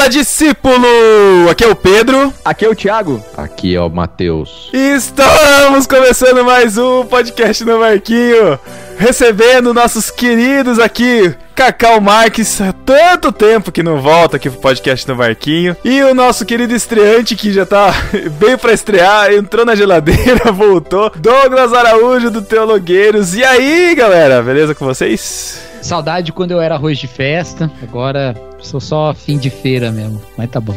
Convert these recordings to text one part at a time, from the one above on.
Fala, discípulo! Aqui é o Pedro. Aqui é o Thiago. Aqui é o Matheus. E estamos começando mais um podcast no Marquinho. Recebendo nossos queridos aqui, Cacau Marques, há tanto tempo que não volta aqui pro podcast no Marquinho. E o nosso querido estreante que já tá bem pra estrear, entrou na geladeira, voltou, Douglas Araújo do Teologueiros. E aí, galera, beleza com vocês? Saudade quando eu era arroz de festa, agora sou só fim de feira mesmo, mas tá bom.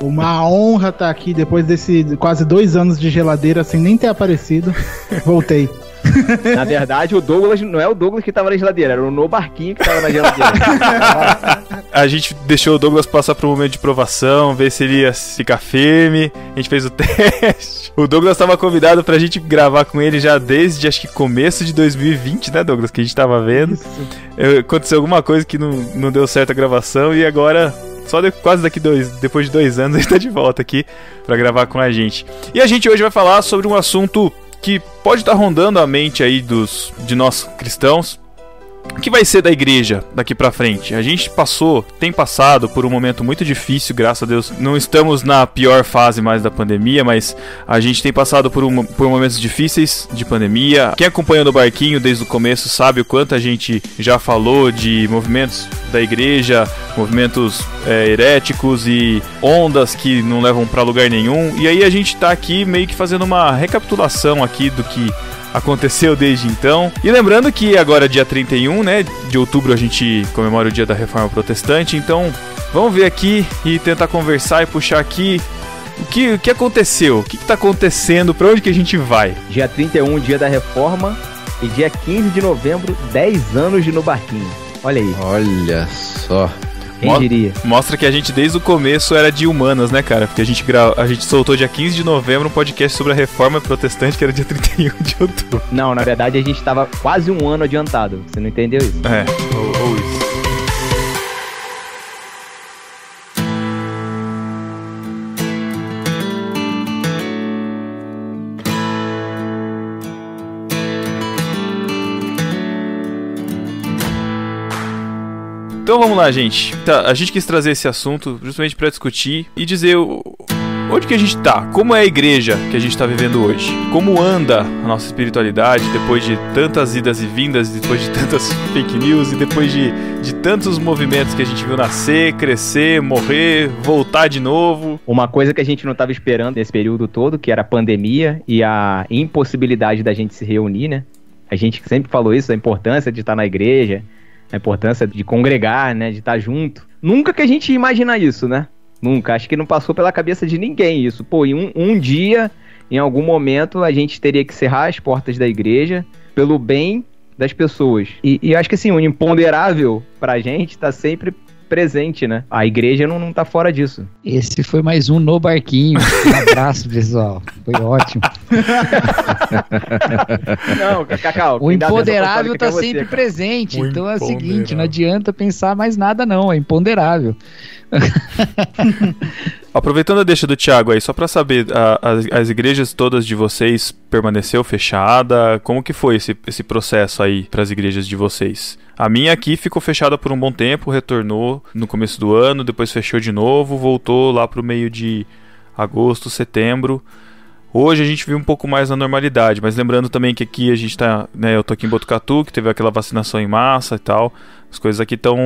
Uma honra estar aqui depois desse quase 2 anos de geladeira sem nem ter aparecido. Voltei. Na verdade, o Douglas não é o Douglas que tava na geladeira, era o No Barquinho que tava na geladeira. A gente deixou o Douglas passar por um momento de provação, ver se ele ia ficar firme. A gente fez o teste. O Douglas estava convidado pra gente gravar com ele já desde, acho que começo de 2020, né, Douglas? Que a gente tava vendo. Aconteceu alguma coisa que não deu certo a gravação e agora... depois de 2 anos, ele tá de volta aqui pra gravar com a gente. E a gente hoje vai falar sobre um assunto que pode estar rondando a mente aí de nós cristãos. O que vai ser da igreja daqui pra frente? A gente tem passado por um momento muito difícil, graças a Deus. Não estamos na pior fase mais da pandemia, mas a gente tem passado por momentos difíceis de pandemia. Quem acompanha no Barquinho desde o começo sabe o quanto a gente já falou de movimentos da igreja, movimentos heréticos e ondas que não levam pra lugar nenhum. E aí a gente tá aqui meio que fazendo uma recapitulação aqui do que aconteceu desde então. E lembrando que agora dia 31, né, de outubro, a gente comemora o dia da Reforma Protestante. Então vamos ver aqui e tentar conversar e puxar aqui o que aconteceu, o que tá acontecendo, pra onde que a gente vai. Dia 31, dia da Reforma, e dia 15 de novembro, 10 anos de No Barquinho. Olha aí. Olha só. Quem diria? Mostra que a gente desde o começo era de humanas, né, cara? Porque a gente soltou dia 15 de novembro um podcast sobre a Reforma Protestante, que era dia 31 de outubro. Não, na verdade a gente tava quase 1 ano adiantado. Você não entendeu isso? Ou isso. Então vamos lá, gente. A gente quis trazer esse assunto justamente para discutir e dizer onde que a gente tá, como é a igreja que a gente tá vivendo hoje, como anda a nossa espiritualidade depois de tantas idas e vindas, depois de tantas fake news e depois de tantos movimentos que a gente viu nascer, crescer, morrer, voltar de novo. Uma coisa que a gente não estava esperando nesse período todo, que era a pandemia e a impossibilidade da gente se reunir, né? A gente sempre falou isso, a importância de estar na igreja, a importância de congregar, né, de estar junto. Nunca que a gente ia imaginar isso, né? Nunca. Acho que não passou pela cabeça de ninguém isso. Pô, em um dia, em algum momento, a gente teria que cerrar as portas da igreja pelo bem das pessoas. E acho que assim, o imponderável pra gente tá sempre presente, né? A igreja não tá fora disso. Esse foi mais um No Barquinho. Um abraço, pessoal. Foi ótimo. Não, Cacau. O imponderável tá sempre presente. Então é o seguinte, não adianta pensar mais nada não, é imponderável. Aproveitando a deixa do Thiago aí, só pra saber, as igrejas todas de vocês permaneceu fechada? Como que foi esse processo aí pras igrejas de vocês? A minha aqui ficou fechada por um bom tempo, retornou no começo do ano, depois fechou de novo, voltou lá pro meio de agosto, setembro. Hoje a gente viu um pouco mais na normalidade, mas lembrando também que aqui a gente tá, né, eu tô aqui em Botucatu, que teve aquela vacinação em massa e tal. As coisas aqui estão...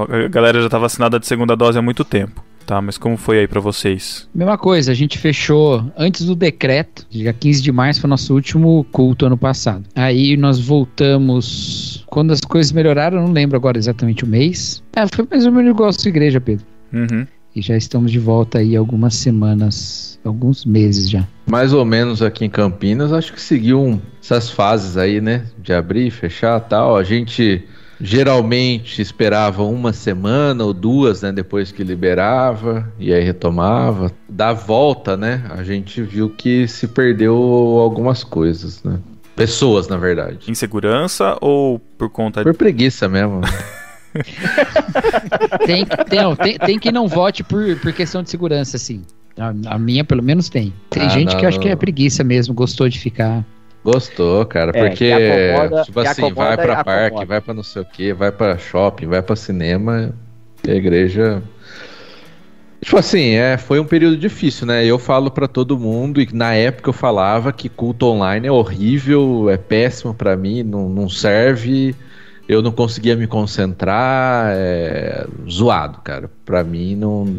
A galera já tá vacinada de segunda dose há muito tempo, tá? Mas como foi aí pra vocês? Mesma coisa, a gente fechou antes do decreto, dia 15 de março foi nosso último culto ano passado. Aí nós voltamos... Quando as coisas melhoraram, eu não lembro agora exatamente o mês. Foi mais ou menos igual a sua igreja, Pedro. Uhum. E já estamos de volta aí algumas semanas, alguns meses já. Mais ou menos aqui em Campinas, acho que seguiu essas fases aí, né? De abrir, fechar e tal. A gente geralmente esperava 1 semana ou 2, né? Depois que liberava, e aí retomava. Da volta, né? A gente viu que se perdeu algumas coisas, né? Pessoas, na verdade. Insegurança ou por conta Por preguiça mesmo. Tem que não vote por questão de segurança, sim. A minha, pelo menos, tem. Tem gente que acha que é preguiça mesmo, gostou de ficar. Gostou, cara, porque acomoda, tipo assim, vai pra parque, vai pra não sei o que, vai pra shopping, vai pra cinema, E a igreja... Tipo assim, foi um período difícil, né? Eu falo pra todo mundo, e na época eu falava que culto online é horrível, é péssimo pra mim, não serve, eu não conseguia me concentrar, é zoado, cara. Pra mim, não...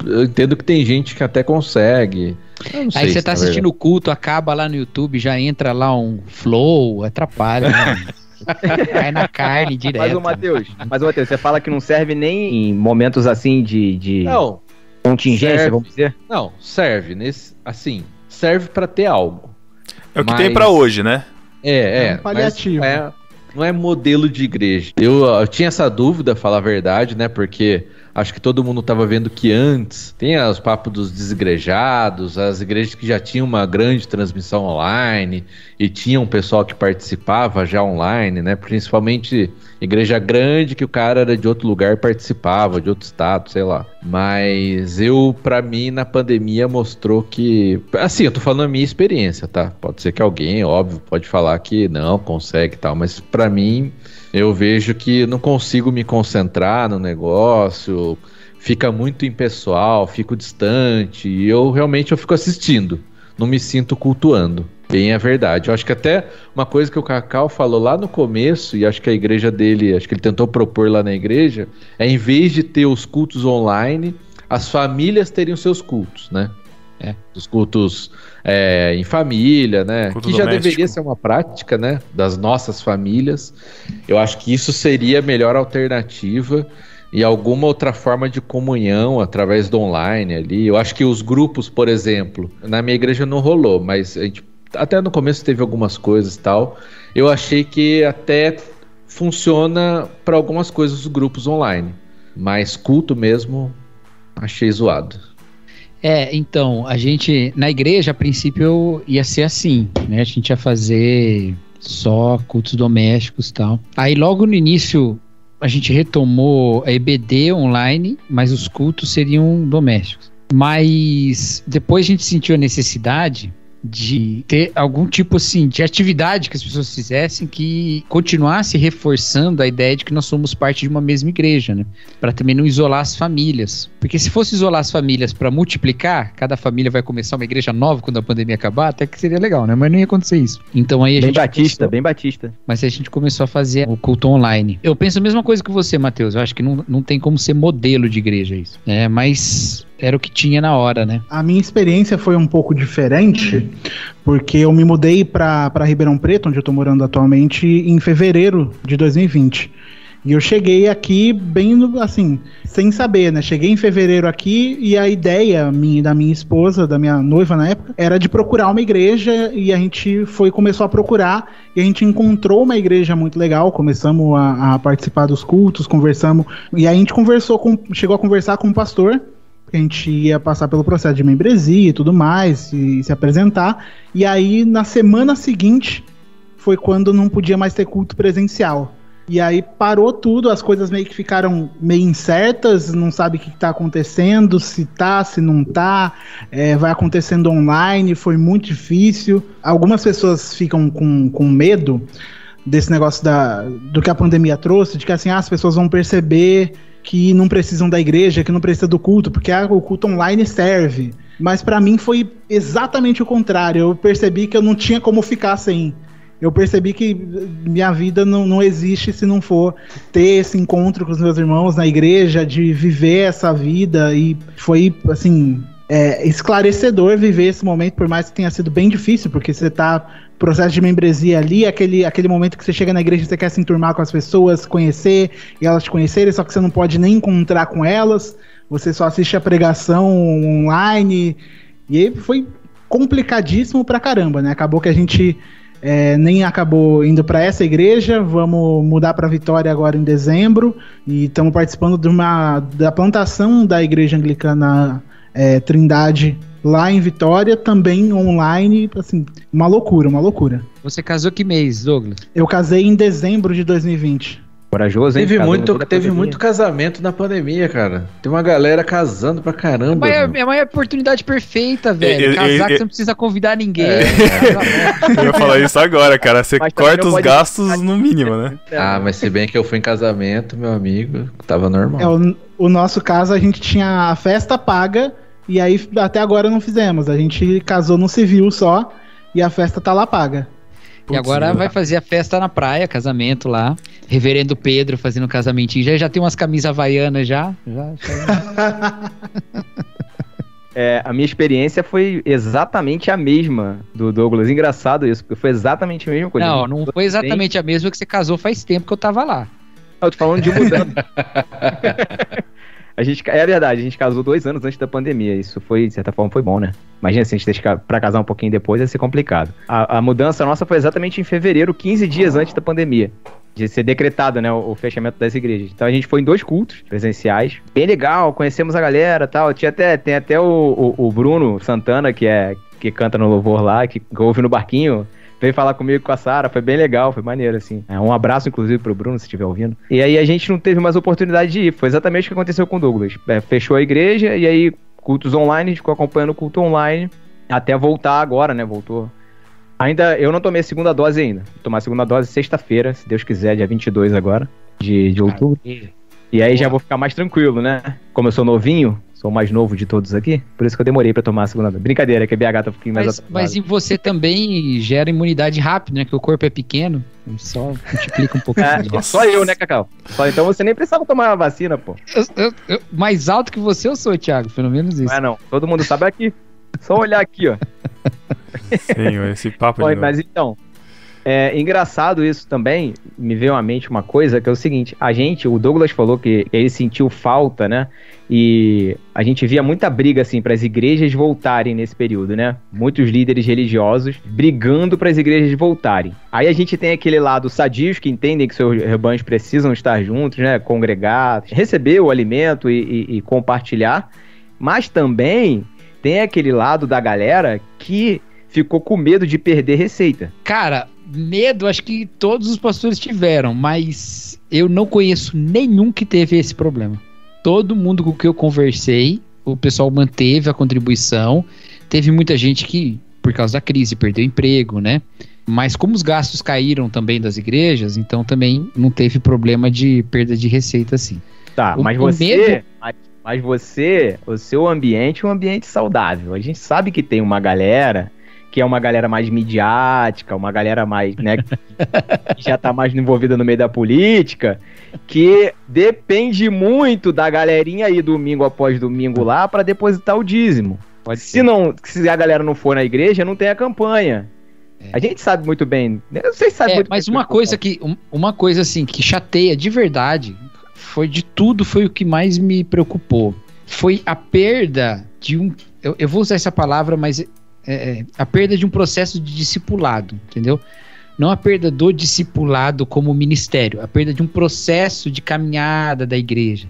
Eu entendo que tem gente que até consegue. Eu não sei Aí você se tá assistindo o culto, acaba lá no YouTube, já entra lá um flow, atrapalha, né? Cai na carne direto. Mas, ô Matheus, você fala que não serve nem em momentos assim de Não, contingência, serve. vamos dizer? Não, serve. Assim, serve pra ter algo. É o que Mas- tem pra hoje, né? É um Mas paliativo. não é modelo de igreja. Eu tinha essa dúvida, falar a verdade, né? Porque acho que todo mundo estava vendo que antes tem os papos dos desigrejados, as igrejas que já tinham uma grande transmissão online e tinha um pessoal que participava já online, né? Principalmente igreja grande que o cara era de outro lugar, participava, de outro estado, sei lá. Mas pra mim, na pandemia mostrou que... Assim, eu tô falando a minha experiência, tá? Pode ser que alguém, óbvio, pode falar que não, consegue e tal, mas pra mim... Eu vejo que não consigo me concentrar no negócio, fica muito impessoal, fico distante, e eu fico assistindo, não me sinto cultuando, bem a verdade. Eu acho que até uma coisa que o Cacau falou lá no começo, e acho que a igreja dele, acho que ele tentou propor lá na igreja, é em vez de ter os cultos online, as famílias terem os seus cultos, né? Os cultos em família, né? Culto que já doméstico. deveria ser uma prática, né? Das nossas famílias. Eu acho que isso seria a melhor alternativa e alguma outra forma de comunhão através do online ali. Eu acho que os grupos, por exemplo, na minha igreja não rolou, mas a gente, até no começo teve algumas coisas e tal. Eu achei que até funciona para algumas coisas os grupos online, mas culto mesmo achei zoado. Então, a gente, na igreja, a princípio ia ser assim, né? A gente ia fazer só cultos domésticos e tal. Aí logo no início a gente retomou a EBD online, mas os cultos seriam domésticos. Mas depois a gente sentiu a necessidade de ter algum tipo assim de atividade que as pessoas fizessem que continuasse reforçando a ideia de que nós somos parte de uma mesma igreja, né? Para também não isolar as famílias. Porque se fosse isolar as famílias para multiplicar, cada família vai começar uma igreja nova quando a pandemia acabar, até que seria legal, né? Mas não ia acontecer isso. Então aí a gente Bem batista. Mas a gente começou a fazer o culto online. Eu penso a mesma coisa que você, Matheus. Eu acho que não tem como ser modelo de igreja isso, né? Mas era o que tinha na hora, né? A minha experiência foi um pouco diferente, porque eu me mudei para Ribeirão Preto, onde eu tô morando atualmente, em fevereiro de 2020. E eu cheguei aqui bem, assim, sem saber, né? Cheguei em fevereiro aqui e a ideia da minha esposa, da minha noiva na época, era de procurar uma igreja e a gente começou a procurar e a gente encontrou uma igreja muito legal, começamos a participar dos cultos, conversamos, e aí a gente chegou a conversar com o pastor, a gente ia passar pelo processo de membresia e tudo mais, e se apresentar, e aí na semana seguinte foi quando não podia mais ter culto presencial. E aí parou tudo, as coisas meio que ficaram meio incertas, não sabe o que tá acontecendo, se não tá, vai acontecendo online, foi muito difícil. Algumas pessoas ficam com medo desse negócio do que a pandemia trouxe, de que assim, as pessoas vão perceber que não precisam da igreja, que não precisa do culto, porque o culto online serve. Mas pra mim foi exatamente o contrário, eu percebi que eu não tinha como ficar sem. Eu percebi que minha vida não existe se não for ter esse encontro com os meus irmãos na igreja, de viver essa vida, e foi, assim, esclarecedor viver esse momento, por mais que tenha sido bem difícil, porque você tá processo de membresia ali, aquele momento que você chega na igreja e você quer se enturmar com as pessoas, conhecer, e elas te conhecerem, só que você não pode nem encontrar com elas, você só assiste a pregação online, e aí foi complicadíssimo pra caramba, né? Acabou que a gente nem acabou indo para essa igreja, vamos mudar para Vitória agora em dezembro, e estamos participando da plantação da igreja anglicana Trindade lá em Vitória, também online, assim, uma loucura. Você casou que mês, Douglas? Eu casei em dezembro de 2020. Corajoso, hein? Teve muito casamento na pandemia, cara. Tem uma galera casando pra caramba. É uma oportunidade perfeita, velho. Casar que você não precisa convidar ninguém. Eu ia falar isso agora, cara. Você corta os gastos no mínimo, né? Ah, mas se bem que eu fui em casamento, meu amigo, tava normal. O nosso caso, a gente tinha a festa paga e aí até agora não fizemos. A gente casou no civil só e a festa tá lá paga. E agora vai fazer a festa na praia, casamento lá. Reverendo Pedro fazendo casamentinho. Já tem umas camisas havaianas já. A minha experiência foi exatamente a mesma do Douglas. Engraçado isso, porque foi exatamente a mesma coisa. Não foi exatamente a mesma que você casou faz tempo que eu tava lá. Eu tô falando de mudança. É verdade, a gente casou 2 anos antes da pandemia. Isso foi, de certa forma, foi bom, né? Imagina se a gente deixar pra casar um pouquinho depois, ia ser complicado. A mudança nossa foi exatamente em fevereiro, 15 dias antes da pandemia. De ser decretado, né, o fechamento das igrejas. Então a gente foi em 2 cultos presenciais. Bem legal, conhecemos a galera e tal. Tem até o Bruno Santana, que canta no louvor lá, que ouve no barquinho. Veio falar comigo com a Sara, foi bem legal, foi maneiro, assim. Um abraço, inclusive, pro Bruno, se estiver ouvindo. E aí a gente não teve mais oportunidade de ir. Foi exatamente o que aconteceu com o Douglas. Fechou a igreja e aí cultos online, a gente ficou acompanhando o culto online até voltar agora, né? Voltou. Eu não tomei a segunda dose ainda. Vou tomar a segunda dose sexta-feira, se Deus quiser, dia 22 agora, de outubro. E aí já vou ficar mais tranquilo, né? Como eu sou novinho, sou o mais novo de todos aqui, por isso que eu demorei pra tomar a segunda dose. Brincadeira, que a BH tá um pouquinho mais atrasado. Mas em você também gera imunidade rápido, né? Que o corpo é pequeno, só multiplica um pouquinho. Só eu, né, Cacau? Então você nem precisava tomar a vacina, pô. Eu mais alto que você eu sou, Thiago, pelo menos isso. Não. Todo mundo sabe aqui. Só olhar aqui, ó. Sim, esse papo de Mas então, engraçado isso também, me veio à mente uma coisa, que é o seguinte, o Douglas falou que ele sentiu falta, né, e a gente via muita briga, assim, para as igrejas voltarem nesse período, né, muitos líderes religiosos brigando para as igrejas voltarem. Aí a gente tem aquele lado sadios que entendem que seus rebanhos precisam estar juntos, né, congregar, receber o alimento e compartilhar, mas também tem aquele lado da galera que ficou com medo de perder receita. Cara, medo acho que todos os pastores tiveram, mas eu não conheço nenhum que teve esse problema. Todo mundo com que eu conversei, o pessoal manteve a contribuição. Teve muita gente que, por causa da crise, perdeu emprego, né? Mas como os gastos caíram também das igrejas, então também não teve problema de perda de receita, assim. Tá, mas você, o seu ambiente é um ambiente saudável. A gente sabe que tem uma galera que é uma galera mais midiática, uma galera mais, né, que já tá mais envolvida no meio da política, que depende muito da galerinha aí domingo após domingo lá para depositar o dízimo. Se a galera não for na igreja, não tem a campanha. A gente sabe muito bem. Vocês sabem muito bem. Mas uma coisa assim que chateia de verdade, foi o que mais me preocupou. Foi a perda de eu vou usar essa palavra, mas a perda de um processo de discipulado, entendeu? Não a perda do discipulado como ministério, a perda de um processo de caminhada da igreja.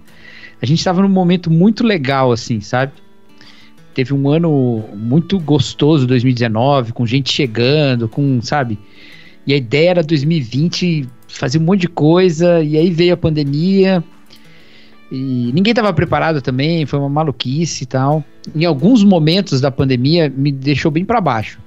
A gente estava num momento muito legal, assim, sabe? Teve um ano muito gostoso, 2019, com gente chegando, sabe? E a ideia era 2020 fazer um monte de coisa, e aí veio a pandemia, e ninguém estava preparado também, foi uma maluquice e tal. Em alguns momentos da pandemia, me deixou bem para baixo,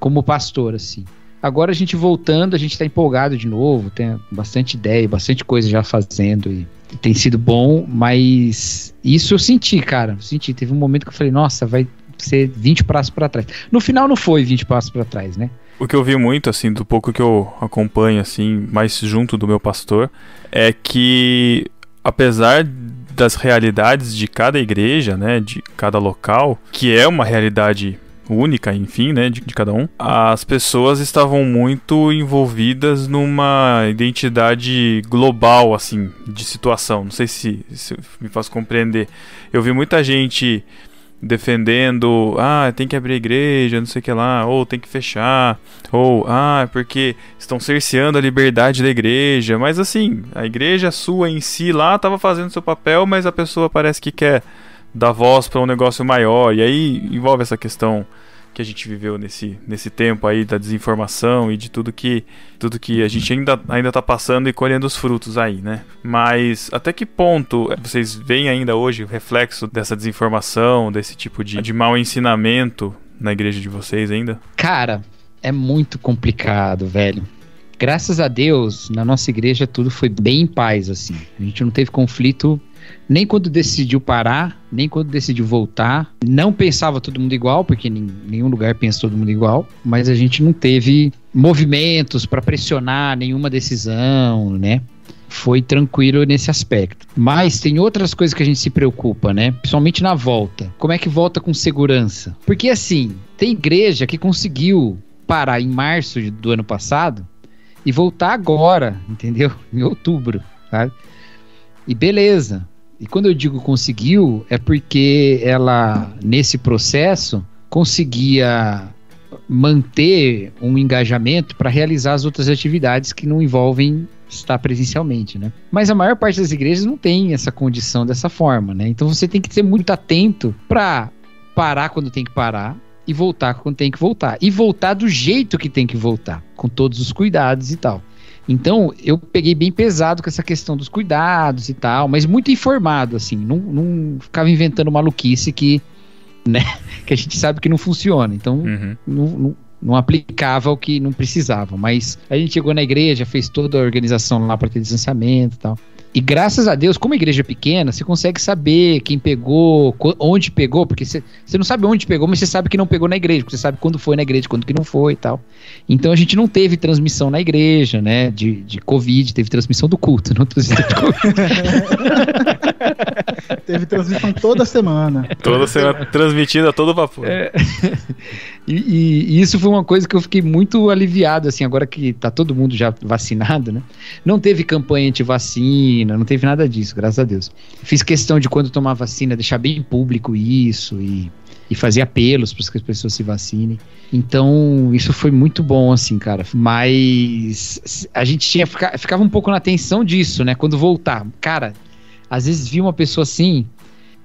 como pastor, assim. Agora a gente voltando, a gente tá empolgado de novo, tem bastante ideia, bastante coisa já fazendo, e tem sido bom, mas isso eu senti, cara. Teve um momento que eu falei, nossa, vai ser 20 passos para trás. No final não foi 20 passos para trás, né? O que eu vi muito, assim, do pouco que eu acompanho, assim, mais junto do meu pastor, é que, apesar das realidades de cada igreja, né, de cada local, que é uma realidade única, enfim, né, de cada um, as pessoas estavam muito envolvidas numa identidade global, assim, de situação. Não sei se me faz compreender. Eu vi muita gente defendendo, tem que abrir a igreja, não sei o que lá, ou tem que fechar, ou, porque estão cerceando a liberdade da igreja, mas assim, a igreja sua em si lá estava fazendo seu papel, mas a pessoa parece que quer dar voz para um negócio maior, e aí envolve essa questão que a gente viveu nesse tempo aí da desinformação e de tudo que a gente ainda tá passando e colhendo os frutos aí, né? Mas até que ponto vocês veem ainda hoje o reflexo dessa desinformação, desse tipo de mau ensinamento na igreja de vocês ainda? Cara, é muito complicado, velho. Graças a Deus, na nossa igreja tudo foi bem em paz, assim. A gente não teve conflito nem quando decidiu parar, nem quando decidiu voltar. Não pensava todo mundo igual, porque em nenhum lugar pensa todo mundo igual, mas a gente não teve movimentos para pressionar nenhuma decisão, né? Foi tranquilo nesse aspecto. Mas tem outras coisas que a gente se preocupa, né? Principalmente na volta. Como é que volta com segurança? Porque assim, tem igreja que conseguiu parar em março do ano passado e voltar agora, entendeu? Em outubro, sabe? E beleza. E quando eu digo conseguiu, é porque ela, nesse processo, conseguia manter um engajamento para realizar as outras atividades que não envolvem estar presencialmente, né? Mas a maior parte das igrejas não tem essa condição dessa forma, né? Então você tem que ser muito atento para parar quando tem que parar e voltar quando tem que voltar. E voltar do jeito que tem que voltar, com todos os cuidados e tal. Então, eu peguei bem pesado com essa questão dos cuidados e tal, mas muito informado, assim, não ficava inventando maluquice que, né, que a gente sabe que não funciona. Então, não aplicava o que não precisava. Mas a gente chegou na igreja, fez toda a organização lá para ter distanciamento e tal. E graças a Deus, como a igreja é pequena, você consegue saber quem pegou, onde pegou, porque você não sabe onde pegou, mas você sabe que não pegou na igreja, porque você sabe quando foi na igreja, quando que não foi e tal. Então a gente não teve transmissão na igreja, né, de Covid, teve transmissão do culto, não transmissão de Covid. Teve transmissão toda semana. Toda semana transmitida a todo vapor. E isso foi uma coisa que eu fiquei muito aliviado, assim, agora que tá todo mundo já vacinado, né? Não teve campanha anti-vacina, não teve nada disso, graças a Deus. Fiz questão de quando tomar vacina, deixar bem público isso e fazer apelos para que as pessoas se vacinem. Então, isso foi muito bom, assim, cara. Mas a gente ficava um pouco na tensão disso, né? Quando voltar. Cara, às vezes vi uma pessoa assim,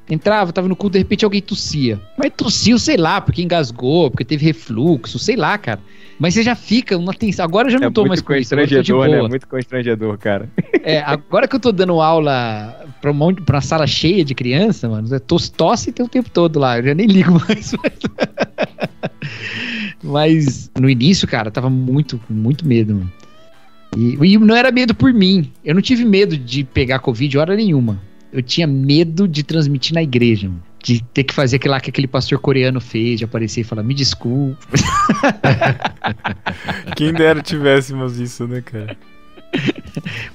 entrava, tava no culto, de repente alguém tossia. Mas tossiu, sei lá, porque engasgou, porque teve refluxo, sei lá, cara. Mas você já fica uma tensão. Agora eu já não tô mais com isso, agora eu tô de boa. Né? Muito constrangedor, cara. Agora que eu tô dando aula pra uma sala cheia de criança, mano, tosse tem o tempo todo lá, eu já nem ligo mais. Mas no início, cara, tava muito medo, mano. E não era medo por mim. Eu não tive medo de pegar Covid hora nenhuma. Eu tinha medo de transmitir na igreja, mano. De ter que fazer aquilo lá que aquele pastor coreano fez, de aparecer e falar, me desculpa. Quem dera tivéssemos isso, né, cara?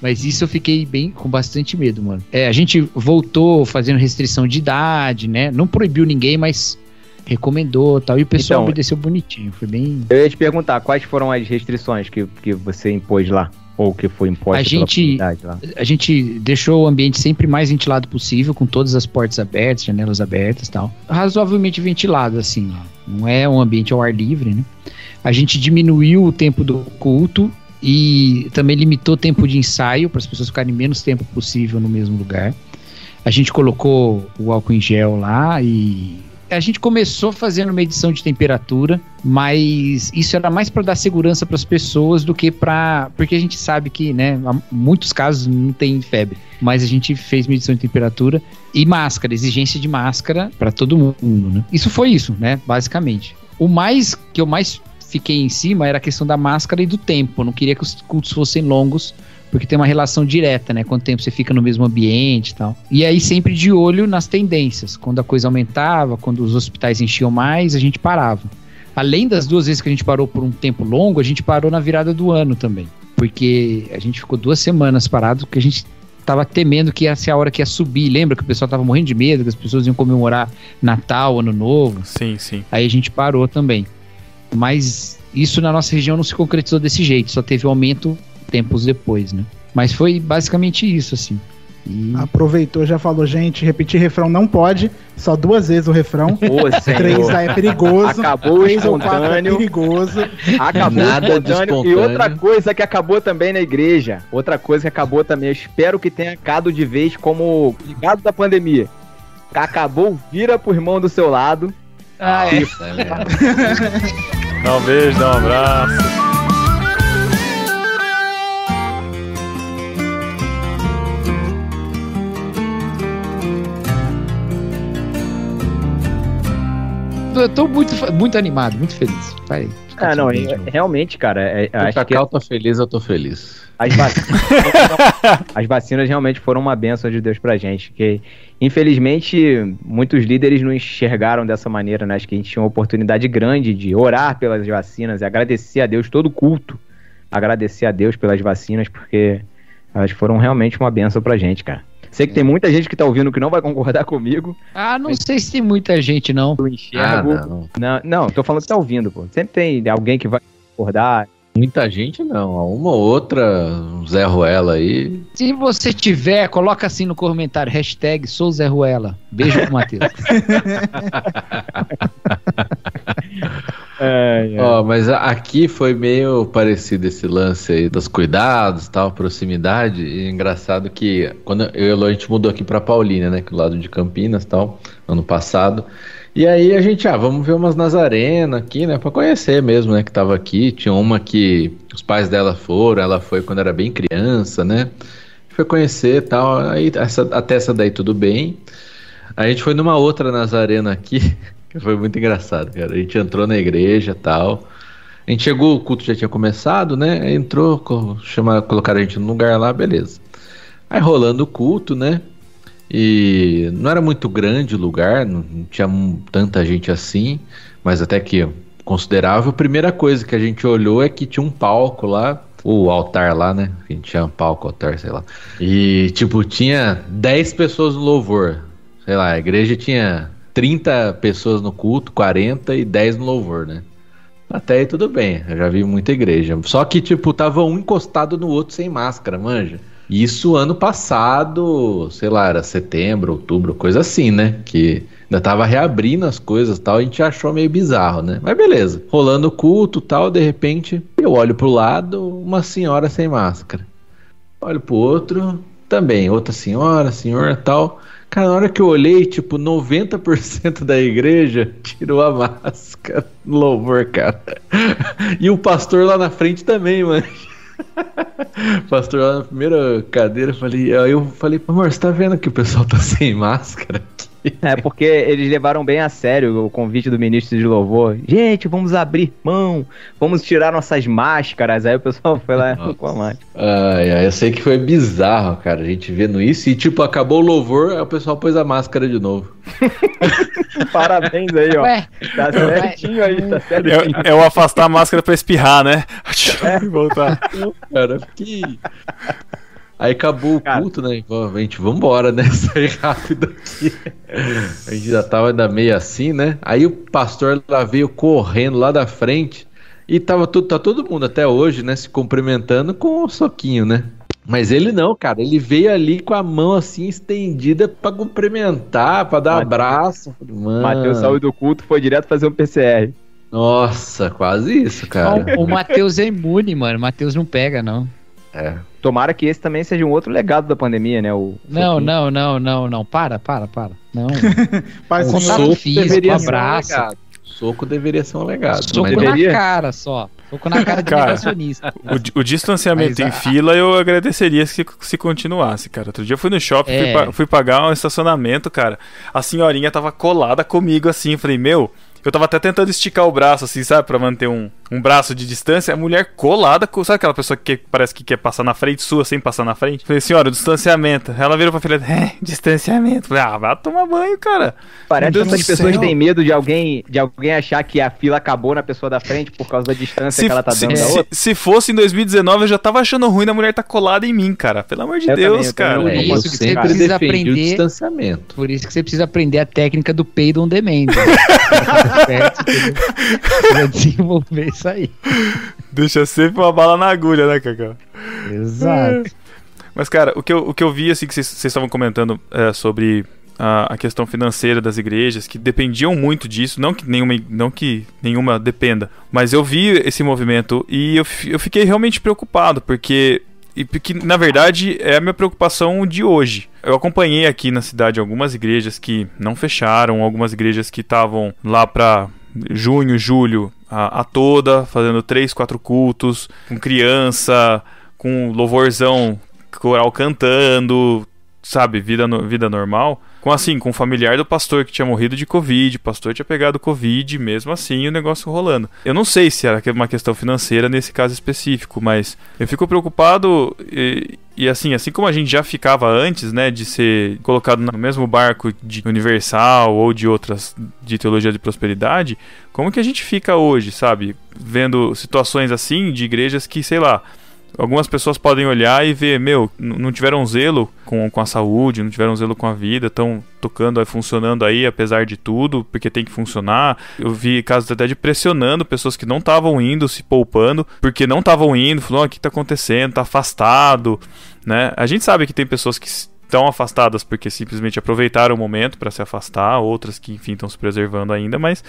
Mas isso eu fiquei com bastante medo, mano. A gente voltou fazendo restrição de idade, né? Não proibiu ninguém, mas recomendou e tal. E o pessoal obedeceu bonitinho, foi bem... Eu ia te perguntar, quais foram as restrições que você impôs lá? Ou que foi imposto pela comunidade lá? A gente deixou o ambiente sempre mais ventilado possível, com todas as portas abertas, janelas abertas e tal. Razoavelmente ventilado, assim, ó. Não é um ambiente ao ar livre, né? A gente diminuiu o tempo do culto e também limitou o tempo de ensaio para as pessoas ficarem menos tempo possível no mesmo lugar. A gente colocou o álcool em gel lá e... A gente começou fazendo medição de temperatura, mas isso era mais para dar segurança para as pessoas do que porque a gente sabe que, né, há muitos casos não tem febre, mas a gente fez medição de temperatura e máscara, exigência de máscara para todo mundo, né? Isso foi isso, né, basicamente. O que eu mais fiquei em cima era a questão da máscara e do tempo. Eu não queria que os cultos fossem longos, porque tem uma relação direta, né? Quanto tempo você fica no mesmo ambiente e tal. E aí sempre de olho nas tendências. Quando a coisa aumentava, quando os hospitais enchiam mais, a gente parava. Além das 2 vezes que a gente parou por um tempo longo, a gente parou na virada do ano também. Porque a gente ficou 2 semanas parado, porque a gente tava temendo que ia ser a hora que ia subir. Lembra que o pessoal tava morrendo de medo, que as pessoas iam comemorar Natal, Ano Novo? Sim, sim. Aí a gente parou também. Mas isso na nossa região não se concretizou desse jeito, só teve aumento tempos depois, né? Mas foi basicamente isso, assim. Aproveitou, já falou, gente, repetir refrão não pode, só 2 vezes o refrão. 3 é perigoso. Acabou o espontâneo. É perigoso. Acabou o espontâneo. E outra coisa que acabou também na igreja, eu espero que tenha ficado de vez como ligado da pandemia. Acabou, vira pro irmão do seu lado. Dá um beijo, dá um abraço. Eu tô muito animado, muito feliz. Vai. Não, realmente, cara, O acho que Cacau tá feliz, eu tô feliz. as vacinas realmente foram uma bênção de Deus pra gente, que infelizmente muitos líderes não enxergaram dessa maneira, né? Acho que a gente tinha uma oportunidade grande de orar pelas vacinas e agradecer a Deus, todo culto, agradecer a Deus pelas vacinas, porque elas foram realmente uma bênção pra gente, cara. Sei que tem muita gente que tá ouvindo que não vai concordar comigo. Não sei se tem muita gente, não. Eu enxergo. Não, tô falando que tá ouvindo, pô. Sempre tem alguém que vai concordar. Muita gente não, uma ou outra, um Zé Ruela aí. Se você tiver, coloca assim no comentário, hashtag sou Zé Ruela. Beijo pro Matheus. Mas aqui foi meio parecido esse lance aí dos cuidados, tal, proximidade. E engraçado que quando eu e a Elô, a gente mudou aqui pra Paulínia, né, que é o lado de Campinas, tal, ano passado. E aí a gente, vamos ver umas Nazarena aqui, né, pra conhecer mesmo, né, que tava aqui. Tinha uma que os pais dela foram, ela foi quando era bem criança, né, foi conhecer e tal. Aí até essa daí tudo bem. A gente foi numa outra Nazarena aqui, que foi muito engraçado, cara. A gente entrou na igreja e tal. A gente chegou, o culto já tinha começado, né, entrou, colocaram a gente no lugar lá, beleza. Aí rolando o culto, né, e não era muito grande o lugar, não tinha tanta gente assim, mas até que considerável. A primeira coisa que a gente olhou é que tinha um palco lá, o altar lá, né? A gente chama palco, altar, sei lá. E, tipo, tinha 10 pessoas no louvor. Sei lá, a igreja tinha 30 pessoas no culto, 40 e 10 no louvor, né? Até aí tudo bem, eu já vi muita igreja. Só que, tipo, tava um encostado no outro sem máscara, manja. Isso ano passado, sei lá, era setembro, outubro, coisa assim, né? Que ainda tava reabrindo as coisas e tal, a gente achou meio bizarro, né? Mas beleza, rolando o culto e tal, de repente, eu olho pro lado, uma senhora sem máscara. Olho pro outro, também, outra senhora, senhor e tal. Cara, na hora que eu olhei, tipo, 90% da igreja tirou a máscara no louvor, cara. E o pastor lá na frente também, mano. Pastor lá na primeira cadeira, aí eu falei, amor, você tá vendo que o pessoal tá sem máscara aqui? É porque eles levaram bem a sério o convite do ministro de louvor. Gente, vamos abrir mão, vamos tirar nossas máscaras. Aí o pessoal foi lá com a máscara. Eu sei que foi bizarro, cara, a gente vendo isso. E tipo, acabou o louvor, aí o pessoal pôs a máscara de novo. Parabéns aí, ó. Ué, tá certinho aí, tá certinho. É o afastar a máscara pra espirrar, né? Voltar. Cara, que... Aí acabou o culto, né? A gente, vambora, né? Sair rápido aqui. A gente já tava ainda meio assim, né? Aí o pastor lá veio correndo lá da frente e tá todo mundo até hoje, né? Se cumprimentando com o soquinho, né? Mas ele não, cara. Ele veio ali com a mão assim estendida pra cumprimentar, pra dar abraço. Matheus saiu do culto, foi direto fazer um PCR. Nossa, quase isso, cara. O Matheus é imune, mano. O Matheus não pega, não. É. Tomara que esse também seja um outro legado da pandemia, né? Não. Para. Não. Faz Um um soco físico, deveria ser um abraço. legado. Soco deveria ser um legado. Soco mas na deveria... cara só. Soco na cara de negacionista. O distanciamento em fila eu agradeceria se continuasse, cara. Outro dia eu fui no shopping, fui pagar um estacionamento, cara. A senhorinha tava colada comigo assim. Falei, eu tava até tentando esticar o braço, assim, sabe? Pra manter um braço de distância. A mulher colada, sabe aquela pessoa que parece que quer passar na frente sua sem passar na frente? Falei, senhora, distanciamento. Ela virou pra filha, distanciamento. Falei, vai tomar banho, cara. Parece que essas pessoas têm medo de alguém achar que a fila acabou na pessoa da frente por causa da distância que ela tá dando da outra. Se fosse em 2019, eu já tava achando ruim da mulher tá colada em mim, cara. Pelo amor de Deus, cara. É isso que você precisa aprender. O distanciamento. Por isso que você precisa aprender a técnica do peido on demand. Pra desenvolver isso aí. Deixa sempre uma bala na agulha, né, Cacau? Exato. Mas, cara, o que eu vi, assim, que vocês estavam comentando sobre a questão financeira das igrejas, que dependiam muito disso, não que nenhuma dependa, mas eu vi esse movimento e eu fiquei realmente preocupado, porque e que, na verdade, é a minha preocupação de hoje. Eu acompanhei aqui na cidade algumas igrejas que não fecharam, algumas igrejas que estavam lá para junho, julho, a toda, fazendo 3, 4 cultos, com criança, com louvorzão, coral cantando, sabe, vida normal. Com o familiar do pastor que tinha morrido de Covid, o pastor tinha pegado Covid, mesmo assim o negócio rolando. Eu não sei se era uma questão financeira nesse caso específico, mas eu fico preocupado e assim como a gente já ficava antes, né, de ser colocado no mesmo barco de Universal ou de outras, de teologia de prosperidade, como que a gente fica hoje, sabe, vendo situações assim de igrejas que, sei lá, algumas pessoas podem olhar e ver, não tiveram zelo com a saúde, não tiveram zelo com a vida, estão tocando, funcionando aí, apesar de tudo, porque tem que funcionar. Eu vi casos até de pressionando pessoas que não estavam indo, se poupando, porque não estavam indo, falando, o que está acontecendo, tá afastado, né? A gente sabe que tem pessoas que estão afastadas porque simplesmente aproveitaram o momento para se afastar, outras que, enfim, estão se preservando ainda, mas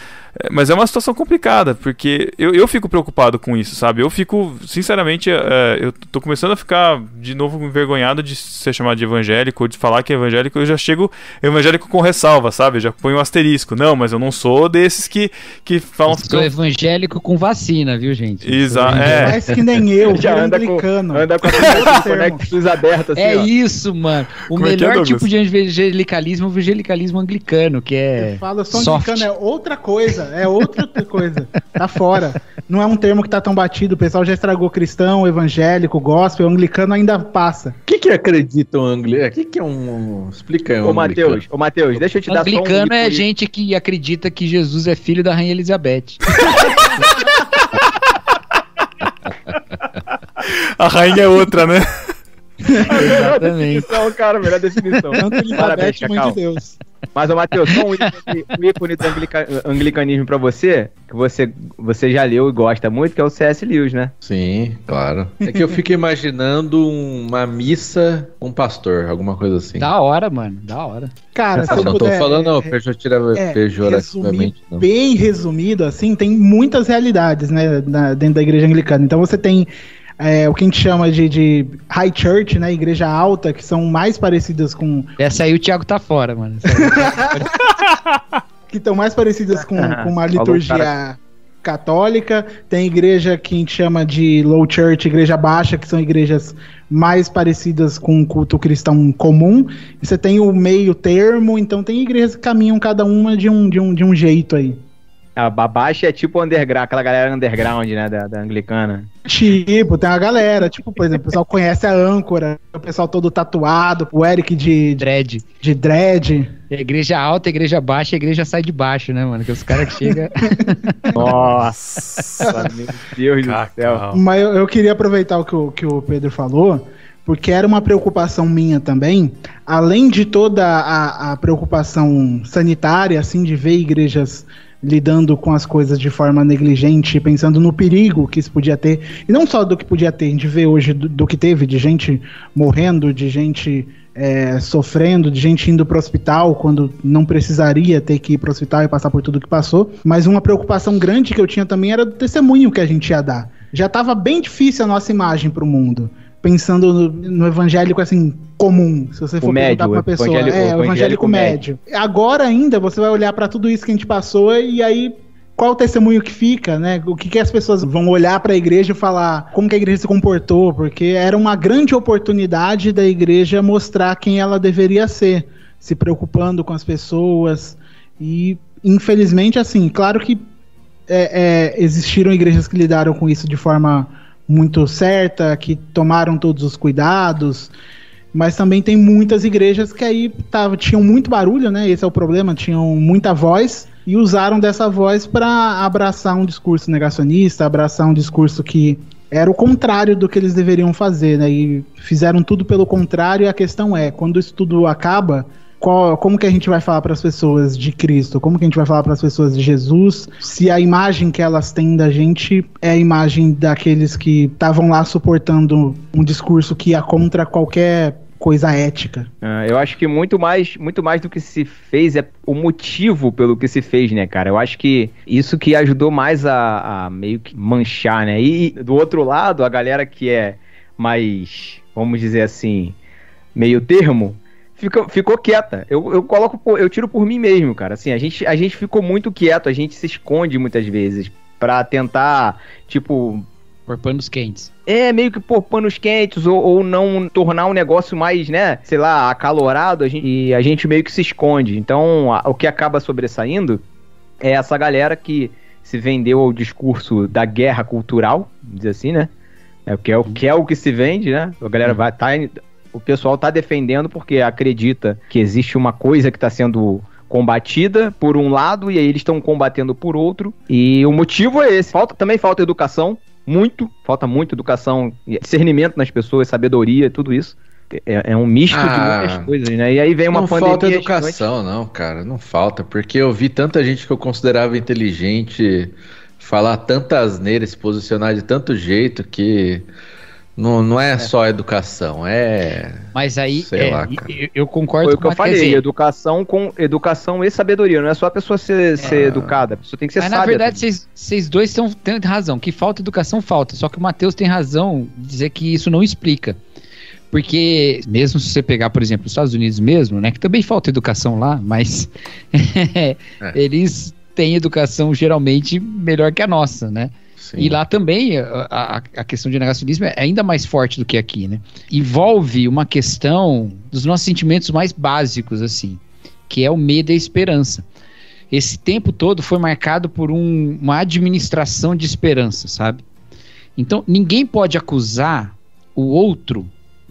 é uma situação complicada, porque eu fico preocupado com isso, sabe? Eu fico, sinceramente, eu tô começando a ficar de novo envergonhado de ser chamado de evangélico, ou de falar que é evangélico, eu já chego evangélico com ressalva, sabe? Eu já ponho um asterisco. Não, mas eu não sou desses que falam... Eu sou evangélico com vacina, viu, gente? Exato, mais que nem eu, já anda anglicano. Anda com a conexões abertas, assim, é ó. Isso, mano. O Como é que é, melhor Douglas? tipo de evangelicalismo é o evangelicalismo anglicano, que é Fala só soft. anglicano, é outra coisa, coisa. Tá fora. Não é um termo que tá tão batido, o pessoal já estragou cristão, evangélico, gospel, anglicano ainda passa. O que acredita um anglicano? O que é um... Explica aí, Ô, Matheus, deixa eu te dar só um Anglicano é ícone. gente que acredita que Jesus é filho da Rainha Elizabeth. A rainha é outra, né? Exatamente. Cara, melhor definição. Tanto Parabéns, Elizabeth, mãe Cacau. de Deus. Mas, ô, Matheus, só um ícone do anglicanismo pra você, que você já leu e gosta muito, que é o C.S. Lewis, né? Sim, claro. É que eu fico imaginando uma missa com um pastor, alguma coisa assim. Da hora, mano. Da hora. Cara, se Eu eu não tô puder, falando pejorativamente, não. bem resumido, assim, tem muitas realidades, né, dentro da igreja anglicana. Então você tem o que a gente chama de high church, né, igreja alta, que são mais parecidas com... Essa aí o Thiago tá fora, mano. que estão mais parecidas com uma liturgia católica. Tem igreja que a gente chama de low church, igreja baixa, que são igrejas mais parecidas com o culto cristão comum. E você tem o meio termo, então tem igrejas que caminham cada uma de um jeito aí. A baixa é tipo underground, aquela galera underground, né, da anglicana. Tipo, tem uma galera, tipo, por exemplo, o pessoal conhece a âncora, o pessoal todo tatuado, o Eric de Dread. dread. Igreja alta, igreja baixa, a igreja sai de baixo, né, mano? Que os caras que chegam... Nossa, meu Deus do céu. Mas eu queria aproveitar o que o Pedro falou, porque era uma preocupação minha também, além de toda a preocupação sanitária, assim, de ver igrejas lidando com as coisas de forma negligente, pensando no perigo que isso podia ter, e não só do que podia ter, a gente vê hoje do que teve, de gente morrendo, de gente sofrendo, de gente indo para o hospital quando não precisaria ter que ir para o hospital e passar por tudo que passou, mas uma preocupação grande que eu tinha também era do testemunho que a gente ia dar. Já estava bem difícil a nossa imagem para o mundo, pensando no evangélico assim, comum, se você for perguntar pra uma pessoa, o evangélico médio. Agora ainda você vai olhar para tudo isso que a gente passou e aí qual o testemunho que fica, né? O que as pessoas vão olhar para a igreja e falar como que a igreja se comportou, porque era uma grande oportunidade da igreja mostrar quem ela deveria ser, se preocupando com as pessoas e infelizmente assim, claro que existiram igrejas que lidaram com isso de forma muito certa, que tomaram todos os cuidados, mas também tem muitas igrejas que aí tinham muito barulho, né? Esse é o problema, tinham muita voz e usaram dessa voz para abraçar um discurso negacionista, abraçar um discurso que era o contrário do que eles deveriam fazer, né? E fizeram tudo pelo contrário, e a questão é, quando isso tudo acaba, como que a gente vai falar para as pessoas de Cristo? Como que a gente vai falar para as pessoas de Jesus? Se a imagem que elas têm da gente é a imagem daqueles que estavam lá suportando um discurso que ia contra qualquer coisa ética. Eu acho que muito mais do que se fez é o motivo pelo que se fez, né, cara? Eu acho que isso que ajudou mais a meio que manchar, né? E do outro lado, a galera que é mais, vamos dizer assim, meio termo, ficou quieta. Eu tiro por mim mesmo, cara. Assim, a gente ficou muito quieto, a gente se esconde muitas vezes pra tentar, tipo... Por panos quentes. Meio que por panos quentes, ou não tornar um negócio mais, né, sei lá, acalorado, e a gente meio que se esconde. Então, o que acaba sobressaindo é essa galera que se vendeu ao discurso da guerra cultural, vamos dizer assim, né? Que é o que se vende, né? A galera o pessoal tá defendendo porque acredita que existe uma coisa que está sendo combatida por um lado e aí eles estão combatendo por outro. E o motivo é esse. Também falta educação, falta muito educação, discernimento nas pessoas, sabedoria, tudo isso. É um misto de muitas coisas, né? E aí vem uma pandemia. Não falta educação, não, cara. Não falta, porque eu vi tanta gente que eu considerava inteligente falar tanta asneira, se posicionar de tanto jeito que não é só educação, Mas aí, sei lá, eu concordo com o que eu falei, educação e sabedoria. Não é só a pessoa ser educada, a pessoa tem que ser sábia. Mas na verdade, vocês dois têm razão. Que falta educação, falta. Só que o Matheus tem razão de dizer que isso não explica. Porque, mesmo se você pegar, por exemplo, os Estados Unidos mesmo, né, que também falta educação lá, mas eles têm educação geralmente melhor que a nossa, né? Sim. E lá também a questão de negacionismo é ainda mais forte do que aqui, né? Envolve uma questão dos nossos sentimentos mais básicos, assim, que é o medo e a esperança. Esse tempo todo foi marcado por uma administração de esperança, sabe? Então, ninguém pode acusar o outro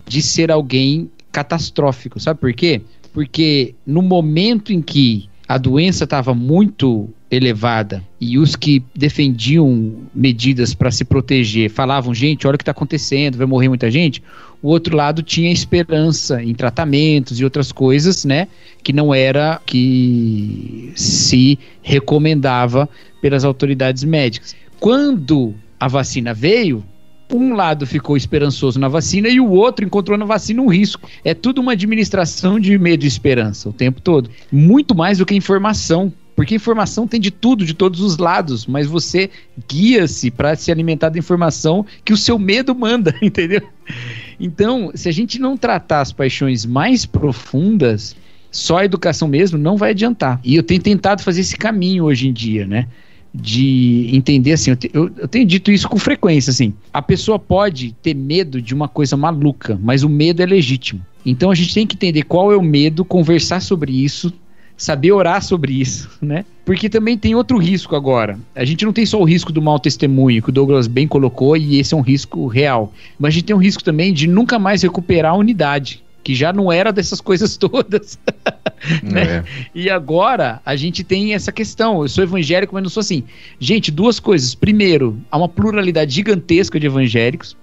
de ser alguém catastrófico, sabe por quê? Porque no momento em que a doença estava muito elevada e os que defendiam medidas para se proteger falavam, gente, olha o que está acontecendo, vai morrer muita gente, o outro lado tinha esperança em tratamentos e outras coisas, né, que não era que se recomendava pelas autoridades médicas. Quando a vacina veio, um lado ficou esperançoso na vacina e o outro encontrou na vacina um risco. É tudo uma administração de medo e esperança o tempo todo. Muito mais do que informação. Porque informação tem de tudo, de todos os lados, mas você guia-se para se alimentar da informação que o seu medo manda, entendeu? Então, se a gente não tratar as paixões mais profundas, só a educação mesmo não vai adiantar. E eu tenho tentado fazer esse caminho hoje em dia, né? De entender assim, eu tenho dito isso com frequência, assim, a pessoa pode ter medo de uma coisa maluca, mas o medo é legítimo. Então a gente tem que entender qual é o medo, conversar sobre isso, saber orar sobre isso, né? Porque também tem outro risco agora. A gente não tem só o risco do mau testemunho, que o Douglas bem colocou, e esse é um risco real. Mas a gente tem um risco também de nunca mais recuperar a unidade, que já não era dessas coisas todas. Né? E agora a gente tem essa questão. Eu sou evangélico, mas não sou assim. Gente, duas coisas. Primeiro, há uma pluralidade gigantesca de evangélicos.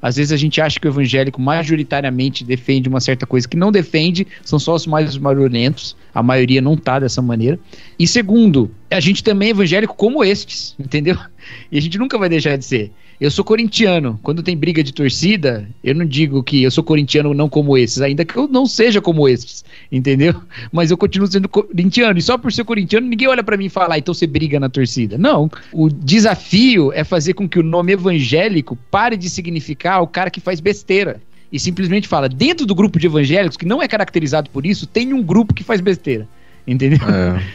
Às vezes a gente acha que o evangélico majoritariamente defende uma certa coisa que não defende, são só os mais barulhentos, a maioria não tá dessa maneira. E segundo, a gente também é evangélico como estes, entendeu? E a gente nunca vai deixar de ser. Eu sou corintiano, quando tem briga de torcida, eu não digo que eu sou corintiano não como esses, ainda que eu não seja como esses, entendeu? Mas eu continuo sendo corintiano, e só por ser corintiano ninguém olha pra mim e fala, então você briga na torcida. Não, o desafio é fazer com que o nome evangélico pare de significar o cara que faz besteira. E simplesmente fala, dentro do grupo de evangélicos, que não é caracterizado por isso, tem um grupo que faz besteira, entendeu?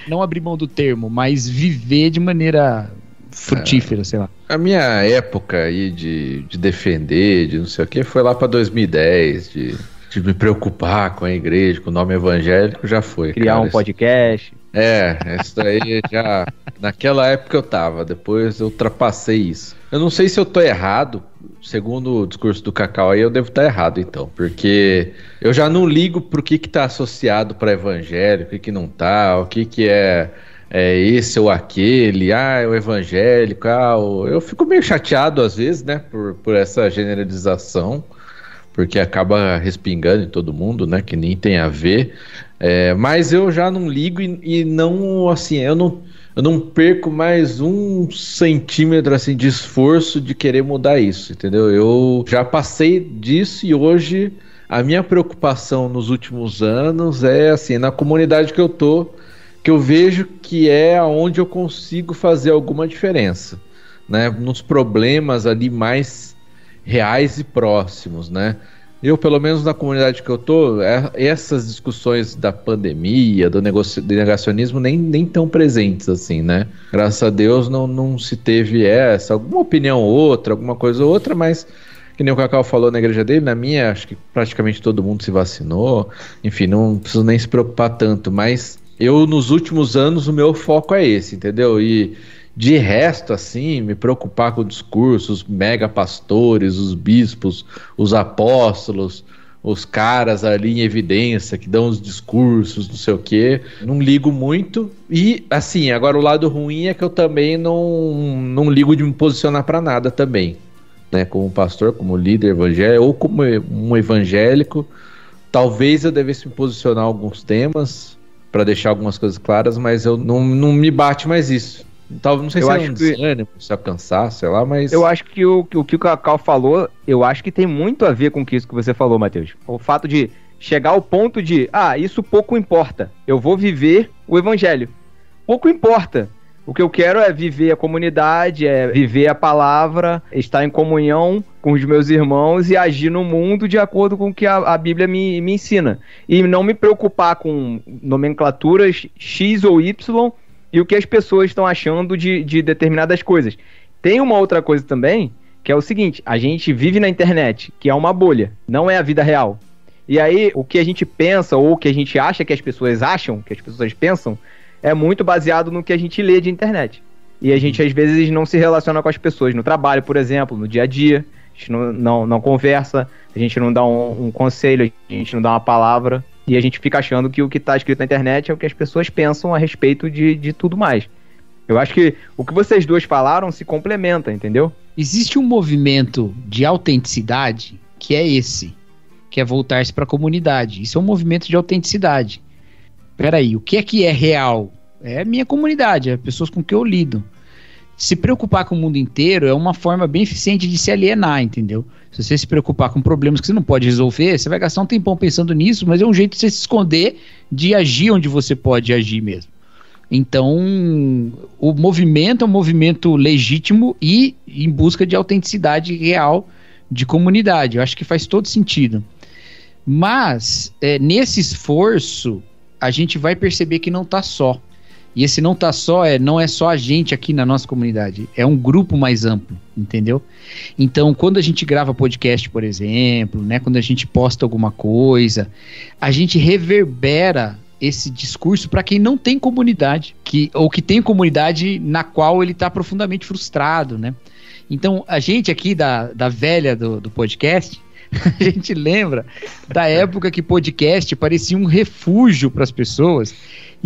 Não abrir mão do termo, mas viver de maneira frutífera, sei lá. A minha época aí de defender, de não sei o que, foi lá pra 2010, de me preocupar com a igreja, com o nome evangélico, já foi. Criar um podcast. Isso daí já... Naquela época eu tava, depois eu ultrapassei isso. Eu não sei se eu tô errado, segundo o discurso do Cacau aí, eu devo estar errado então, porque eu já não ligo pro que tá associado pra evangélico, o que não tá, o que é esse ou aquele, é o evangélico, eu fico meio chateado às vezes, né, por essa generalização, porque acaba respingando em todo mundo, né, que nem tem a ver, mas eu já não ligo e não, assim, eu não perco mais 1 centímetro, assim, de esforço de querer mudar isso, entendeu? Eu já passei disso e hoje a minha preocupação nos últimos anos é, assim, na comunidade que eu tô, que eu vejo que é onde eu consigo fazer alguma diferença, né? Nos problemas ali mais reais e próximos, né? Eu, pelo menos na comunidade que eu tô, essas discussões da pandemia, do negacionismo, nem tão presentes assim, né? Graças a Deus não se teve alguma opinião ou outra, alguma coisa ou outra, mas que nem o Cacau falou na igreja dele, na minha, acho que praticamente todo mundo se vacinou, enfim, não preciso nem se preocupar tanto, mas eu, nos últimos anos, o meu foco é esse, entendeu? E de resto, assim, me preocupar com discursos, mega pastores, os bispos, os apóstolos, os caras ali em evidência que dão os discursos, não sei o quê, não ligo muito. E, assim, agora o lado ruim é que eu também não ligo de me posicionar para nada também, né? Como pastor, como líder evangélico ou como um evangélico, talvez eu devesse me posicionar em alguns temas para deixar algumas coisas claras, mas eu não me bate mais isso. Não sei se é um desânimo, se é cansaço, sei lá, mas... Eu acho que o que o Cacau falou, eu acho que tem muito a ver com isso que você falou, Matheus. O fato de chegar ao ponto de, isso pouco importa, eu vou viver o evangelho. Pouco importa. O que eu quero é viver a comunidade, é viver a palavra, estar em comunhão com os meus irmãos e agir no mundo de acordo com o que a Bíblia me ensina. E não me preocupar com nomenclaturas X ou Y e o que as pessoas estão achando de determinadas coisas. Tem uma outra coisa também, que é o seguinte, a gente vive na internet, que é uma bolha, não é a vida real. E aí, o que a gente pensa, ou o que a gente acha que as pessoas acham, que as pessoas pensam, é muito baseado no que a gente lê de internet. E a gente, às vezes, não se relaciona com as pessoas no trabalho, por exemplo, no dia a dia, a gente não conversa, a gente não dá um conselho, a gente não dá uma palavra, e a gente fica achando que o que está escrito na internet é o que as pessoas pensam a respeito de tudo mais. Eu acho que o que vocês duas falaram se complementa, entendeu? Existe um movimento de autenticidade que é esse, que é voltar-se para a comunidade. Isso é um movimento de autenticidade. Peraí, o que é real? É a minha comunidade, é pessoas com quem eu lido. Se preocupar com o mundo inteiro é uma forma bem eficiente de se alienar, entendeu? Se você se preocupar com problemas que você não pode resolver, você vai gastar um tempão pensando nisso, mas é um jeito de você se esconder de agir onde você pode agir mesmo. Então, o movimento é um movimento legítimo e em busca de autenticidade real de comunidade. Eu acho que faz todo sentido. Mas, nesse esforço, a gente vai perceber que não está só. E esse não tá só, não é só a gente aqui na nossa comunidade, é um grupo mais amplo, entendeu? Então, quando a gente grava podcast, por exemplo, né, quando a gente posta alguma coisa, a gente reverbera esse discurso para quem não tem comunidade, ou que tem comunidade na qual ele está profundamente frustrado, né? Então, a gente aqui da velha do podcast, a gente lembra da época que podcast parecia um refúgio para as pessoas.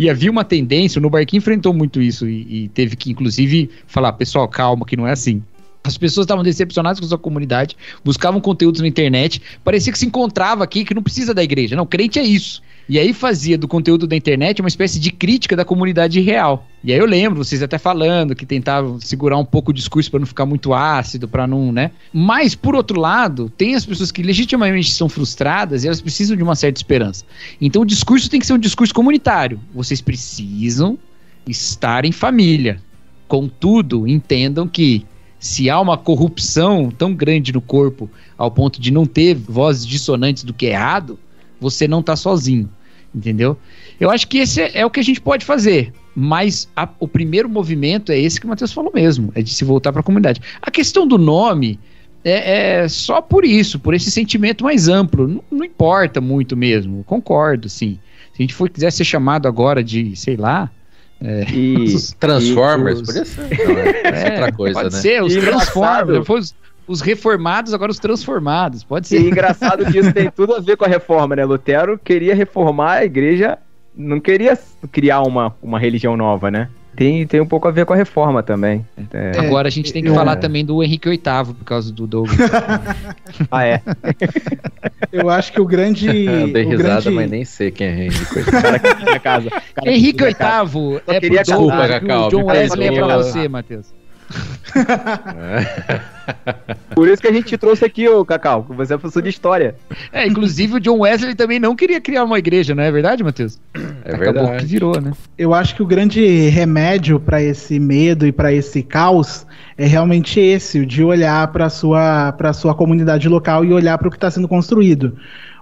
E havia uma tendência, o No Barquinho enfrentou muito isso e teve que, inclusive, falar, pessoal, calma, que não é assim. As pessoas estavam decepcionadas com a sua comunidade, buscavam conteúdos na internet, parecia que se encontrava aqui, que não precisa da igreja. Não, crente é isso. E aí fazia do conteúdo da internet uma espécie de crítica da comunidade real. E aí eu lembro, vocês até falando, que tentavam segurar um pouco o discurso para não ficar muito ácido, para não, né? Mas, por outro lado, tem as pessoas que legitimamente são frustradas e elas precisam de uma certa esperança. Então o discurso tem que ser um discurso comunitário. Vocês precisam estar em família. Contudo, entendam que se há uma corrupção tão grande no corpo ao ponto de não ter vozes dissonantes do que é errado, você não está sozinho, entendeu? Eu acho que esse é o que a gente pode fazer, mas o primeiro movimento é esse que o Matheus falou mesmo, é de se voltar para a comunidade. A questão do nome é só por isso, por esse sentimento mais amplo, não importa muito mesmo, concordo, sim. Se a gente quiser ser chamado agora de, sei lá... os Transformers, podia ser. Não, outra coisa, pode né? ser, os Transformers, depois os reformados, agora os transformados, pode ser. E engraçado que isso tem tudo a ver com a reforma, né? Lutero queria reformar a igreja, não queria criar uma religião nova, né? Tem um pouco a ver com a reforma também. Agora a gente tem que falar também do Henrique VIII, por causa do Douglas. Eu acho que o grande... Eu dei risada, mas nem sei quem é Henrique VIII. Henrique VIII é pro Douglas, o John Wesley é pra você, Matheus. Por isso que a gente te trouxe aqui, ô Cacau, que você é professor de história. Inclusive o John Wesley também não queria criar uma igreja, não é verdade, Matheus? Acabou verdade. que virou, né? Eu acho que o grande remédio para esse medo e para esse caos é realmente esse, o de olhar para sua comunidade local e olhar para o que está sendo construído.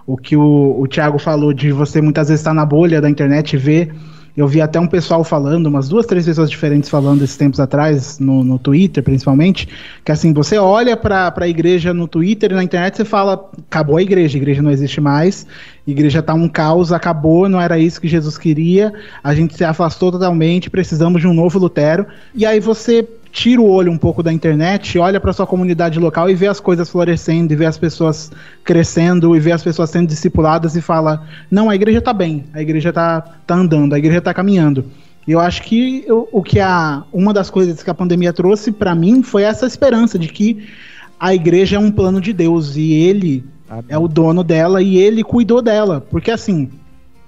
O que o Thiago falou de você muitas vezes estar na bolha da internet e ver. Eu vi até um pessoal falando, umas 2, 3 pessoas diferentes falando esses tempos atrás, no Twitter principalmente, que assim, você olha para a igreja no Twitter e na internet você fala, acabou a igreja não existe mais, a igreja tá um caos, acabou, não era isso que Jesus queria, a gente se afastou totalmente, precisamos de um novo Lutero, e aí você tira o olho um pouco da internet, olha para sua comunidade local e vê as coisas florescendo, e vê as pessoas crescendo, e vê as pessoas sendo discipuladas e fala, não, a igreja tá bem, a igreja tá andando, a igreja tá caminhando. E eu acho que uma das coisas que a pandemia trouxe para mim foi essa esperança de que a igreja é um plano de Deus, e ele é o dono dela, e ele cuidou dela, porque assim,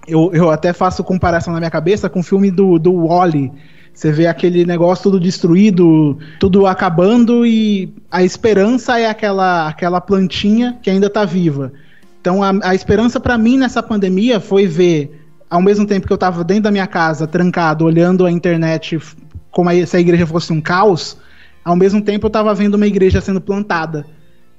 eu até faço comparação na minha cabeça com o filme do Wall-E. Você vê aquele negócio tudo destruído, tudo acabando, e a esperança é aquela plantinha que ainda está viva. Então a esperança para mim nessa pandemia foi ver, ao mesmo tempo que eu estava dentro da minha casa, trancado, olhando a internet como se a igreja fosse um caos, ao mesmo tempo eu estava vendo uma igreja sendo plantada.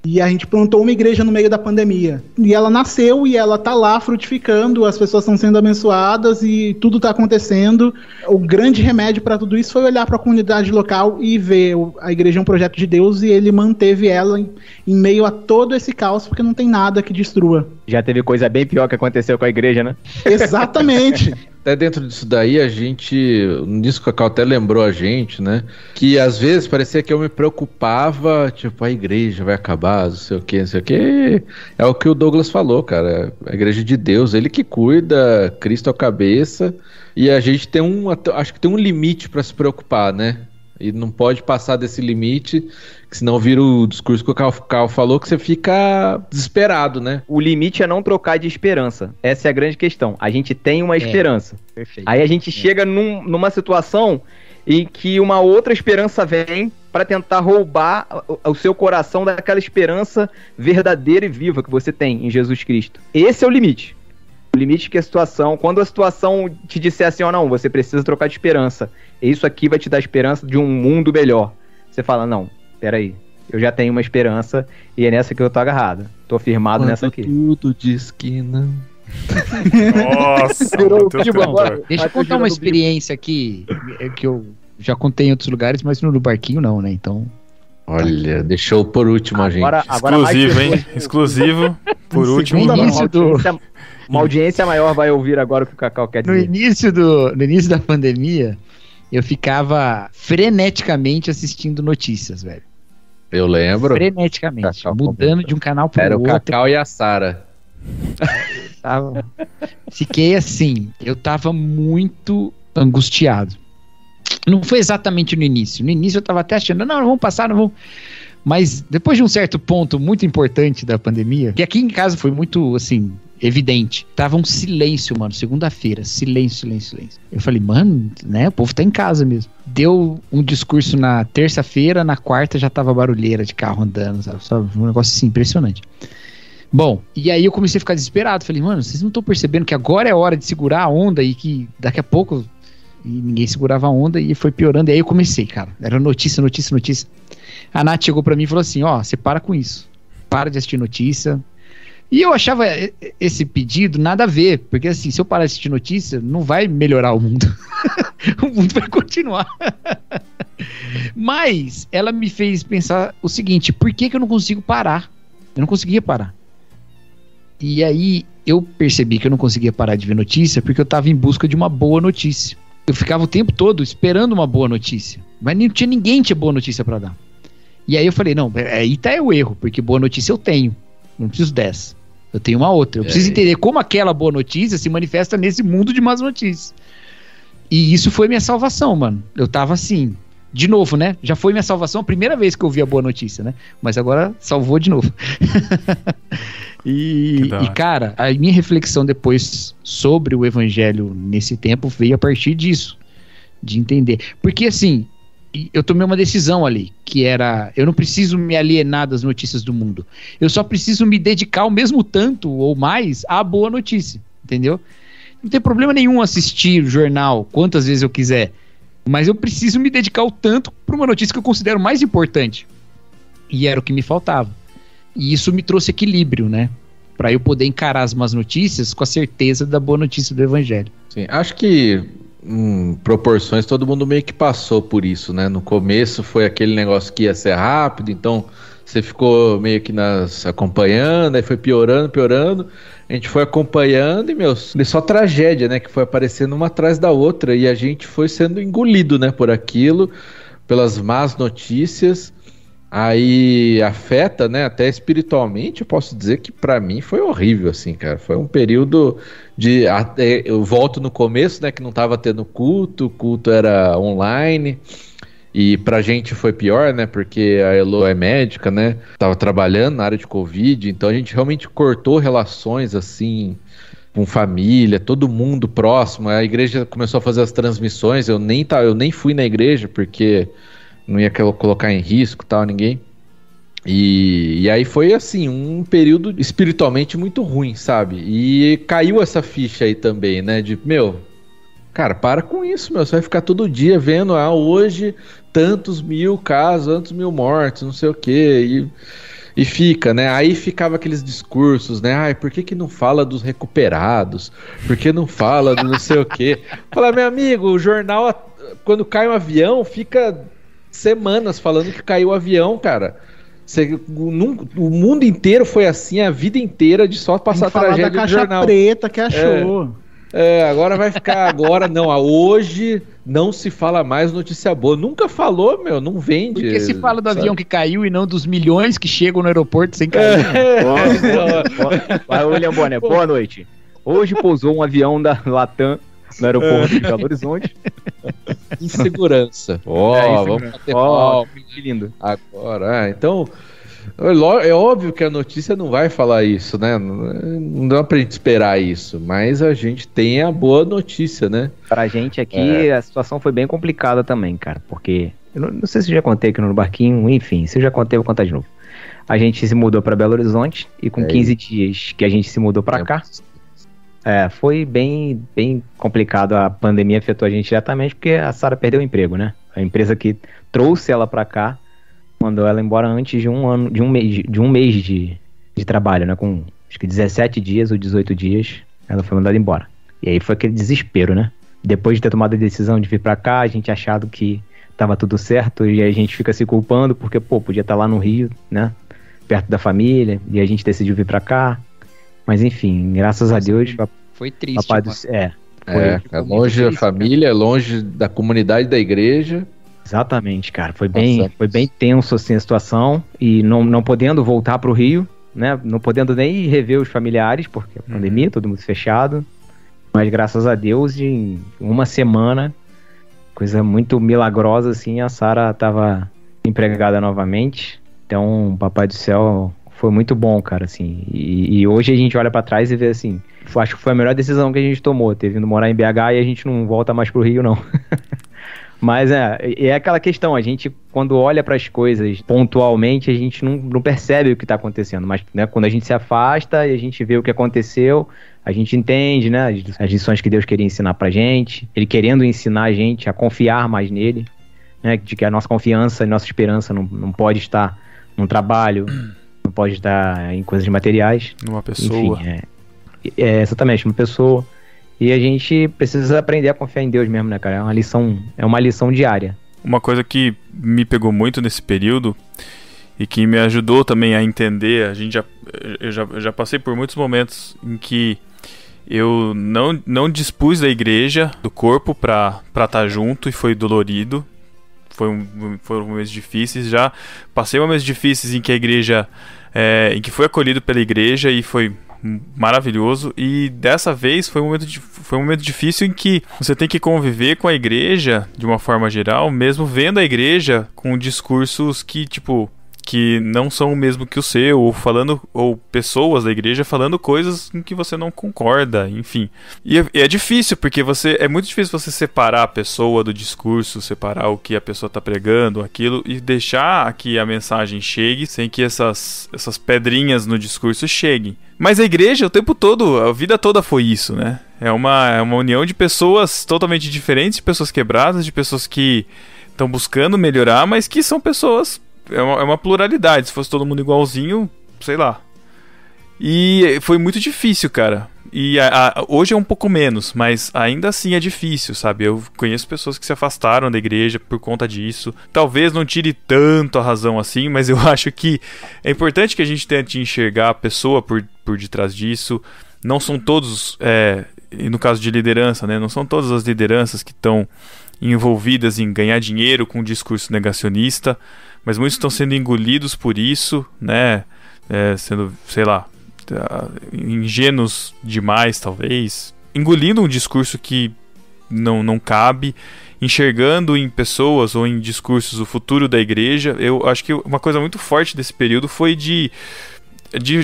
E a gente plantou uma igreja no meio da pandemia. E ela nasceu e ela tá lá frutificando, as pessoas estão sendo abençoadas e tudo tá acontecendo. O grande remédio para tudo isso foi olhar para a comunidade local e ver a igreja é um projeto de Deus, e ele manteve ela em meio a todo esse caos, porque não tem nada que destrua. Já teve coisa bem pior que aconteceu com a igreja, né? Exatamente. Até dentro disso daí, nisso que a Cacau até lembrou a gente, né? Que às vezes parecia que eu me preocupava, tipo, a igreja vai acabar, não sei o quê. É o que o Douglas falou, cara. A igreja de Deus, ele que cuida, Cristo é a cabeça. E a gente acho que tem um limite para se preocupar, né? E não pode passar desse limite, que senão vira o discurso que o Cacau falou, que você fica desesperado, né? O limite é não trocar de esperança. Essa é a grande questão. A gente tem uma esperança. Perfeito. Aí a gente chega numa situação em que uma outra esperança vem para tentar roubar o seu coração daquela esperança verdadeira e viva que você tem em Jesus Cristo. Esse é o limite. O limite que a situação, quando a situação te disser assim, não, você precisa trocar de esperança, isso aqui vai te dar esperança de um mundo melhor. Você fala, não, peraí, eu já tenho uma esperança e é nessa que eu tô agarrado. Tô firmado nessa aqui. Tudo diz que não. Nossa, Deixa eu contar uma experiência aqui, que eu já contei em outros lugares, mas no barquinho não, né, então... Olha, deixou por último a gente. Exclusivo, hein? Exclusivo, por último. Uma audiência maior vai ouvir agora o que o Cacau quer dizer. No início da pandemia, eu ficava freneticamente assistindo notícias, velho. Eu lembro. Freneticamente, mudando de um canal pro outro. Era o Cacau e a Sara. Fiquei assim, eu tava muito angustiado. Não foi exatamente no início. No início eu tava até achando, não vamos passar, não vamos... Mas depois de um certo ponto muito importante da pandemia, que aqui em casa foi muito, assim, evidente. Tava um silêncio, mano, segunda-feira, silêncio. Eu falei, mano, né, o povo tá em casa mesmo. Deu um discurso na terça-feira, na quarta já tava barulheira de carro andando, sabe? Um negócio assim, impressionante. Bom, e aí eu comecei a ficar desesperado. Falei, mano, vocês não estão percebendo que agora é hora de segurar a onda e que daqui a pouco... E ninguém segurava a onda e foi piorando. E aí eu comecei, cara. Era notícia. A Nath chegou pra mim e falou assim, você para com isso. Para de assistir notícia. E eu achava esse pedido nada a ver. Porque assim, se eu parar de assistir notícia, não vai melhorar o mundo. O mundo vai continuar. Mas ela me fez pensar o seguinte, por que eu não consigo parar? Eu não conseguia parar. E aí eu percebi que eu não conseguia parar de ver notícia porque eu tava em busca de uma boa notícia. Eu ficava o tempo todo esperando uma boa notícia, mas ninguém tinha boa notícia pra dar. E aí eu falei, não, aí tá o erro, porque boa notícia eu tenho, não preciso dessa. Eu tenho uma outra, eu preciso entender como aquela boa notícia se manifesta nesse mundo de más notícias. E isso foi minha salvação, mano. Eu tava assim, de novo, né? Já foi minha salvação a primeira vez que eu vi a boa notícia, né? Mas agora salvou de novo. E cara, a minha reflexão depois sobre o evangelho nesse tempo veio a partir disso, de entender. Porque assim, E eu tomei uma decisão ali, que era, eu não preciso me alienar das notícias do mundo. Eu só preciso me dedicar o mesmo tanto ou mais à boa notícia, entendeu? Não tem problema nenhum assistir o jornal quantas vezes eu quiser, mas eu preciso me dedicar o tanto para uma notícia que eu considero mais importante. E era o que me faltava. E isso me trouxe equilíbrio, né? Para eu poder encarar as más notícias com a certeza da boa notícia do evangelho. Sim, acho que proporções todo mundo meio que passou por isso, né? No começo foi aquele negócio que ia ser rápido, então você ficou meio que acompanhando, aí foi piorando, a gente foi acompanhando e, só tragédia, né? Que foi aparecendo uma atrás da outra e a gente foi sendo engolido, né? Por aquilo, pelas más notícias. Aí afeta, né, até espiritualmente, eu posso dizer que pra mim foi horrível, assim, cara. Foi um período eu volto no começo, né, que não tava tendo culto, o culto era online, e pra gente foi pior, né, porque a Elo é médica, né, tava trabalhando na área de Covid, então a gente realmente cortou relações, assim, com família, todo mundo próximo. A igreja começou a fazer as transmissões, eu nem fui na igreja, porque não ia colocar em risco, tal, ninguém. E aí foi assim, um período espiritualmente muito ruim, sabe? E caiu essa ficha aí também, né? De, cara, para com isso, você vai ficar todo dia vendo, hoje tantos mil casos, tantos mil mortes, não sei o quê, e fica, né? Aí ficava aqueles discursos, né? Por que não fala dos recuperados? Por que não fala do não sei o quê? Fala, meu amigo, o jornal, quando cai um avião, fica semanas falando que caiu o avião, cara. O mundo inteiro foi assim, a vida inteira, de só passar tragédia da no jornal. Caixa preta que achou. Agora vai ficar agora, não, hoje não se fala mais notícia boa. Nunca falou, não vende. Porque se fala do avião que caiu e não dos milhões que chegam no aeroporto sem cair. Vai, William Bonner, boa noite. Hoje pousou um avião da Latam no aeroporto de Belo Horizonte. Insegurança. Vamos bater palma. Que lindo. Agora, então, é óbvio que a notícia não vai falar isso, né? Não dá pra gente esperar isso, mas a gente tem a boa notícia, né? Pra gente aqui, a situação foi bem complicada também, cara, porque, eu não sei se eu já contei aqui no Barquinho, enfim, se eu já contei, eu vou contar de novo. A gente se mudou pra Belo Horizonte e com 15 dias que a gente se mudou pra cá, foi bem complicado. A pandemia afetou a gente diretamente porque a Sara perdeu o emprego, né? A empresa que trouxe ela pra cá mandou ela embora antes de um mês de trabalho, né? Com acho que 17 dias ou 18 dias, ela foi mandada embora. E aí foi aquele desespero, né? Depois de ter tomado a decisão de vir pra cá, a gente achado que tava tudo certo e aí a gente fica se culpando porque, podia estar lá no Rio, né? Perto da família, e a gente decidiu vir pra cá. Mas enfim, graças a Deus. Foi triste. É longe da família, é longe da comunidade da igreja. Exatamente, cara. Foi bem tenso assim a situação. E não podendo voltar pro Rio, né? Não podendo nem rever os familiares, porque a pandemia, todo mundo fechado. Mas graças a Deus, em uma semana, coisa muito milagrosa, assim, a Sara tava empregada novamente. Então, Papai do Céu foi muito bom, cara, assim. E hoje a gente olha pra trás e vê assim, acho que foi a melhor decisão que a gente tomou, ter vindo morar em BH e a gente não volta mais pro Rio, não. Mas é aquela questão, a gente, quando olha para as coisas pontualmente, a gente não percebe o que está acontecendo, mas, né, quando a gente se afasta e a gente vê o que aconteceu, a gente entende, né, as lições que Deus queria ensinar pra gente, Ele querendo ensinar a gente a confiar mais nele, né, de que a nossa confiança e nossa esperança não pode estar num trabalho, não pode estar em coisas materiais. Numa pessoa. Enfim, exatamente, uma pessoa. E a gente precisa aprender a confiar em Deus mesmo, né, cara? É uma lição diária. Uma coisa que me pegou muito nesse período e que me ajudou também a entender, eu já passei por muitos momentos em que eu não dispus da igreja, do corpo, pra estar junto, e foi dolorido. Foram momentos difíceis. Já passei momentos difíceis em que a igreja, em que foi acolhido pela igreja e foi maravilhoso, e dessa vez foi um momento difícil em que você tem que conviver com a igreja de uma forma geral, mesmo vendo a igreja com discursos que que não são o mesmo que o seu, ou pessoas da igreja falando coisas com que você não concorda, enfim. E é difícil, porque é muito difícil você separar a pessoa do discurso, separar o que a pessoa está pregando, aquilo, e deixar que a mensagem chegue sem que essas pedrinhas no discurso cheguem. Mas a igreja, o tempo todo, a vida toda foi isso, né? É uma união de pessoas totalmente diferentes, de pessoas quebradas, de pessoas que estão buscando melhorar, mas que são pessoas... É uma pluralidade. Se fosse todo mundo igualzinho, sei lá. E foi muito difícil, cara. E hoje é um pouco menos, mas ainda assim é difícil, sabe? Eu conheço pessoas que se afastaram da igreja por conta disso. Talvez não tire tanto a razão assim, mas eu acho que é importante que a gente tente enxergar a pessoa por detrás disso. Não são todos, e no caso de liderança, né? Não são todas as lideranças que estão envolvidas em ganhar dinheiro com um discurso negacionista, mas muitos estão sendo engolidos por isso, né? Sendo, sei lá, ingênuos demais, talvez, engolindo um discurso que não cabe, enxergando em pessoas ou em discursos o futuro da igreja. Eu acho que uma coisa muito forte desse período foi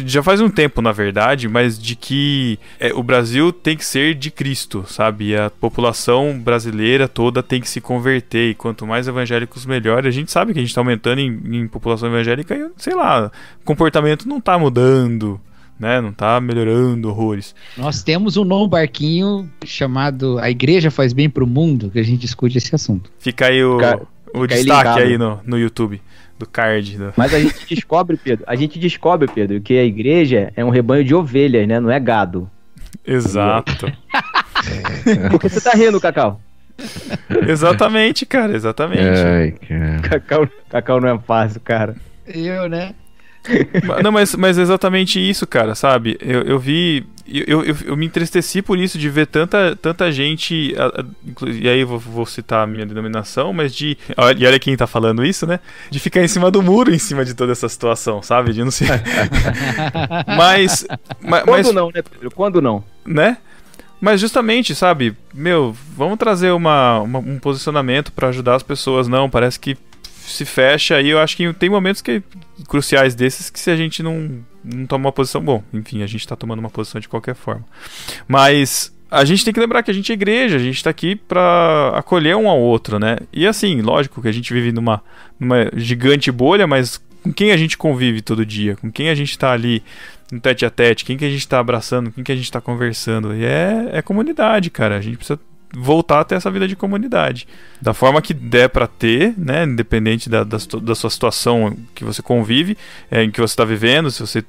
já faz um tempo, na verdade, mas de que o Brasil tem que ser de Cristo, sabe? E a população brasileira toda tem que se converter, e quanto mais evangélicos, melhor. A gente sabe que a gente está aumentando em população evangélica e, sei lá, o comportamento não está mudando, né? Não está melhorando horrores. Nós temos um novo barquinho chamado A Igreja Faz Bem pro Mundo, que a gente discute esse assunto. Fica aí o destaque aí no YouTube. Do card. Mas a gente descobre, Pedro, que a igreja é um rebanho de ovelhas, né? Não é gado. Exato. Por que você tá rindo, Cacau? Exatamente, cara, exatamente. Ai, cara. Cacau não é fácil, cara. Eu, né? Não, mas exatamente isso, cara, sabe? Eu vi... Eu me entristeci por isso, de ver tanta gente, e aí eu vou citar a minha denominação, mas e olha quem tá falando isso, né? De ficar em cima do muro, em cima de toda essa situação, sabe? De não ser... Quando não, né, Pedro? Quando não? Né? Mas justamente, sabe? Vamos trazer um posicionamento pra ajudar as pessoas. Não, parece que se fecha, e eu acho que tem momentos cruciais desses que, se a gente não toma uma posição, bom, enfim, a gente tá tomando uma posição de qualquer forma. Mas a gente tem que lembrar que a gente é igreja, a gente tá aqui pra acolher um ao outro, né? E assim, lógico que a gente vive numa gigante bolha, mas com quem a gente convive todo dia? Com quem a gente tá ali no tete a tete? Quem que a gente tá abraçando? Quem que a gente tá conversando? E é comunidade, cara. A gente precisa voltar a ter essa vida de comunidade da forma que der pra ter, né, independente da sua situação que você convive, em que você está vivendo, se você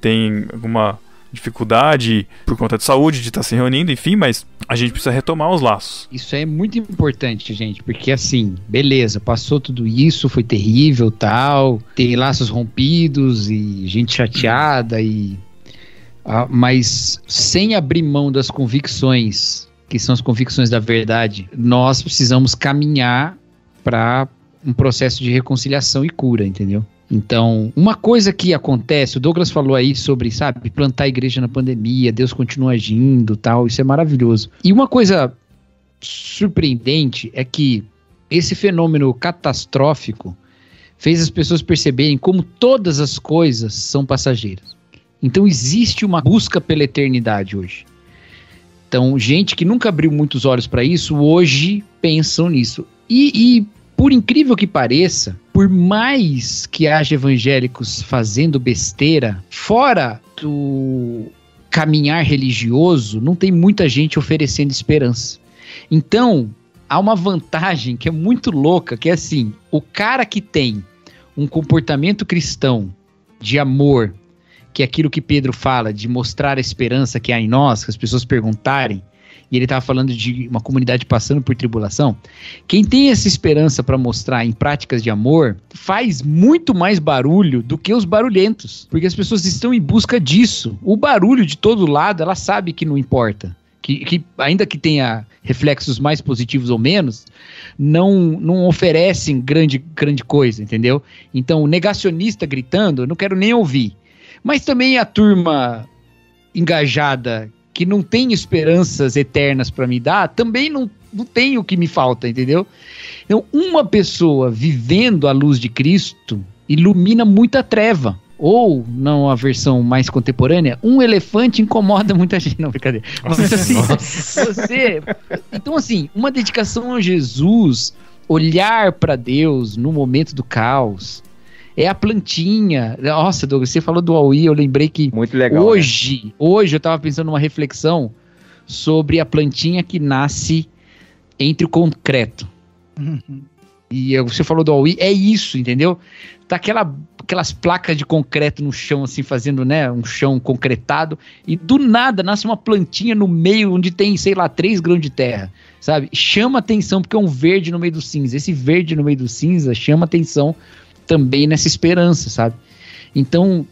tem alguma dificuldade por conta de saúde, de estar se reunindo, enfim, mas a gente precisa retomar os laços. Isso é muito importante, gente, porque assim, beleza, passou tudo isso, foi terrível, tal, tem laços rompidos e gente chateada, mas sem abrir mão das convicções, que são as convicções da verdade, nós precisamos caminhar para um processo de reconciliação e cura, entendeu? Então, uma coisa que acontece, o Douglas falou aí sobre, sabe, plantar a igreja na pandemia, Deus continua agindo, tal, isso é maravilhoso. E uma coisa surpreendente é que esse fenômeno catastrófico fez as pessoas perceberem como todas as coisas são passageiras. Então, existe uma busca pela eternidade hoje. Então, gente que nunca abriu muitos olhos para isso, hoje pensam nisso. E por incrível que pareça, por mais que haja evangélicos fazendo besteira, fora do caminhar religioso, não tem muita gente oferecendo esperança. Então, há uma vantagem que é muito louca, que é assim, o cara que tem um comportamento cristão de amor, que é aquilo que Pedro fala, de mostrar a esperança que há em nós, que as pessoas perguntarem, e ele estava falando de uma comunidade passando por tribulação. Quem tem essa esperança para mostrar em práticas de amor, faz muito mais barulho do que os barulhentos, porque as pessoas estão em busca disso. O barulho de todo lado, ela sabe que não importa, que ainda que tenha reflexos mais positivos ou menos, não oferecem grande coisa, entendeu? Então, o negacionista gritando, eu não quero nem ouvir. Mas também a turma engajada, que não tem esperanças eternas para me dar, também não tem o que me falta, entendeu? Então, uma pessoa vivendo a luz de Cristo, ilumina muita treva. Ou, não a versão mais contemporânea, um elefante incomoda muita gente. Não, brincadeira. Mas assim, então assim, uma dedicação a Jesus, olhar para Deus no momento do caos, é a plantinha. Nossa, Douglas, você falou do Aui, eu lembrei que muito legal, hoje eu tava pensando numa reflexão sobre a plantinha que nasce entre o concreto. E você falou do Aui, é isso, entendeu? Tá aquelas placas de concreto no chão, assim, fazendo, né, um chão concretado, e do nada nasce uma plantinha no meio, onde tem, sei lá, 3 grãos de terra, sabe? Chama atenção, porque é um verde no meio do cinza. Esse verde no meio do cinza chama atenção também nessa esperança, sabe? Então,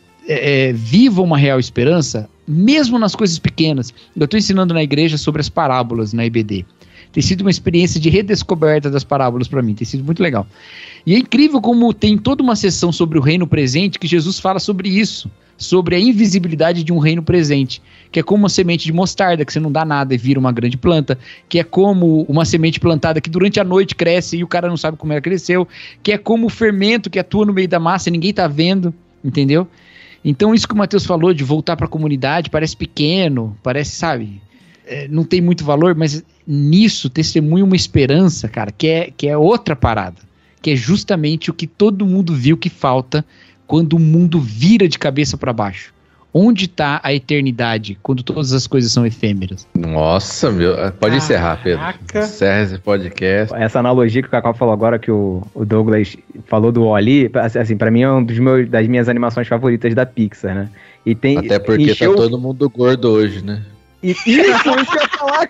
viva uma real esperança, mesmo nas coisas pequenas. Eu tô ensinando na igreja sobre as parábolas na IBD. Tem sido uma experiência de redescoberta das parábolas para mim, tem sido muito legal. E é incrível como tem toda uma sessão sobre o reino presente que Jesus fala sobre isso, sobre a invisibilidade de um reino presente, que é como uma semente de mostarda, que você não dá nada e vira uma grande planta, que é como uma semente plantada que durante a noite cresce e o cara não sabe como ela cresceu, que é como o fermento que atua no meio da massa e ninguém tá vendo, entendeu? Então isso que o Matheus falou de voltar para a comunidade parece pequeno, parece, sabe, não tem muito valor, mas nisso testemunha uma esperança, cara, que é outra parada, que é justamente o que todo mundo viu que falta quando o mundo vira de cabeça para baixo. Onde está a eternidade quando todas as coisas são efêmeras? Nossa, meu. Pode encerrar, Pedro. Encerra esse podcast. Essa analogia que o Cacau falou agora, que o Douglas falou do Wall-E, assim, pra mim é das minhas animações favoritas da Pixar, né? E tem, até porque tá todo mundo gordo hoje, né? Isso que eu ia falar,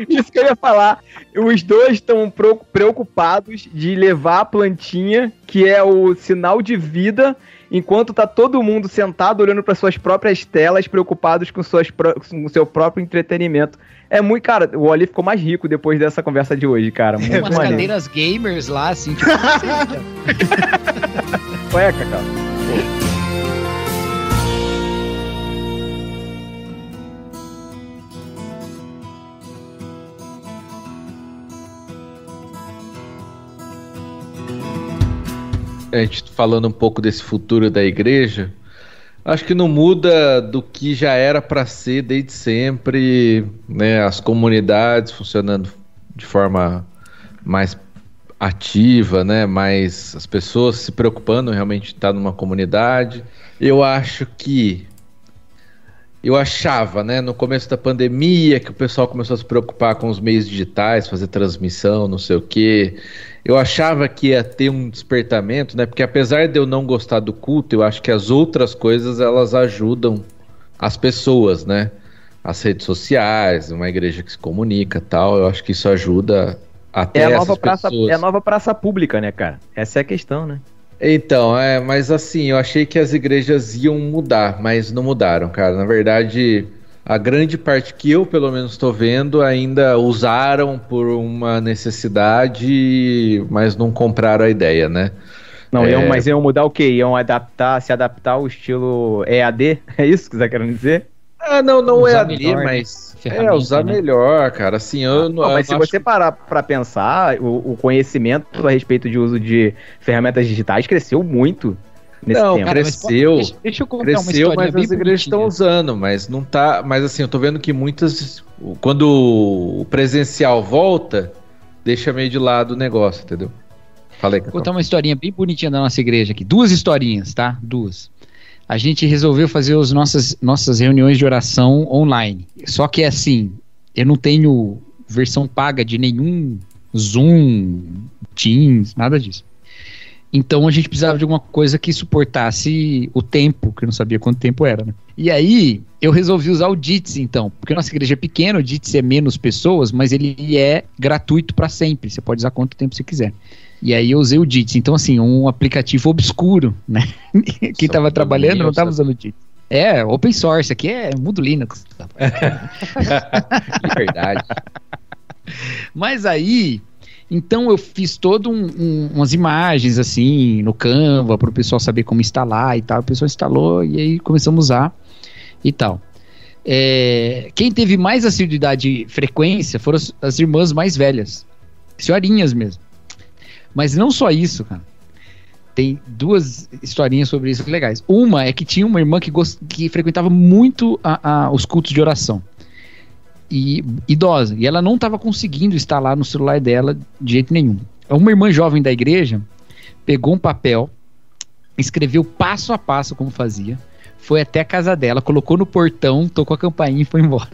isso que eu ia falar. Os dois estão preocupados de levar a plantinha, que é o sinal de vida, enquanto tá todo mundo sentado olhando para suas próprias telas, preocupados com o seu próprio entretenimento. É muito, cara, o Wall-E ficou mais rico depois dessa conversa de hoje, cara. Muito umas cadeiras gamers lá, assim, tipo... Ué, Cacau. A gente falando um pouco desse futuro da igreja, acho que não muda do que já era para ser desde sempre, né? As comunidades funcionando de forma mais ativa, né? Mais as pessoas se preocupando realmente de estar numa comunidade. Eu achava, né, no começo da pandemia, que o pessoal começou a se preocupar com os meios digitais, fazer transmissão, não sei o quê. Eu achava que ia ter um despertamento, né? Porque apesar de eu não gostar do culto, eu acho que as outras coisas, elas ajudam as pessoas, né? As redes sociais, uma igreja que se comunica e tal, eu acho que isso ajuda até essas pessoas. É a nova praça pública, né, cara? Essa é a questão, né? Então, mas assim, eu achei que as igrejas iam mudar, mas não mudaram, cara. Na verdade, a grande parte que eu, pelo menos, estou vendo, ainda usaram por uma necessidade, mas não compraram a ideia, né? Não, mas iam mudar o quê? Iam se adaptar ao estilo EAD? É isso que você quer dizer? Não EAD, melhor, mas... usar melhor, cara. Assim, mas se você parar pra pensar, o conhecimento a respeito de uso de ferramentas digitais cresceu muito nesse tempo. Cara, cresceu. Deixa eu contar uma história mas as igrejas estão usando, mas não tá. Mas assim, eu tô vendo que muitas. Quando o presencial volta, deixa meio de lado o negócio, entendeu? Falei, Vou contar uma historinha bem bonitinha da nossa igreja aqui. 2 historinhas, tá? 2. A gente resolveu fazer as nossas reuniões de oração online. Só que assim, eu não tenho versão paga de nenhum Zoom, Teams, nada disso. Então a gente precisava de alguma coisa que suportasse o tempo, que eu não sabia quanto tempo era, né? E aí eu resolvi usar o Jitsi, então, porque a nossa igreja é pequena, o Jitsi é menos pessoas, mas ele é gratuito para sempre, você pode usar quanto tempo você quiser. E aí eu usei o Jitsi, então assim, um aplicativo obscuro, né? Quem estava trabalhando não estava usando o Jitsi. É, open source, aqui é mundo Linux. Verdade. Mas aí, então eu fiz todo umas imagens assim no Canva para o pessoal saber como instalar e tal. O pessoal instalou e aí começamos a usar e tal. Quem teve mais assiduidade e frequência foram as irmãs mais velhas, senhorinhas mesmo. Mas não só isso, cara. tem duas historinhas sobre isso legais. Uma é que tinha uma irmã que frequentava muito os cultos de oração. E idosa. E ela não estava conseguindo instalar no celular dela de jeito nenhum. Uma irmã jovem da igreja pegou um papel, escreveu passo a passo como fazia, foi até a casa dela, colocou no portão, tocou a campainha e foi embora.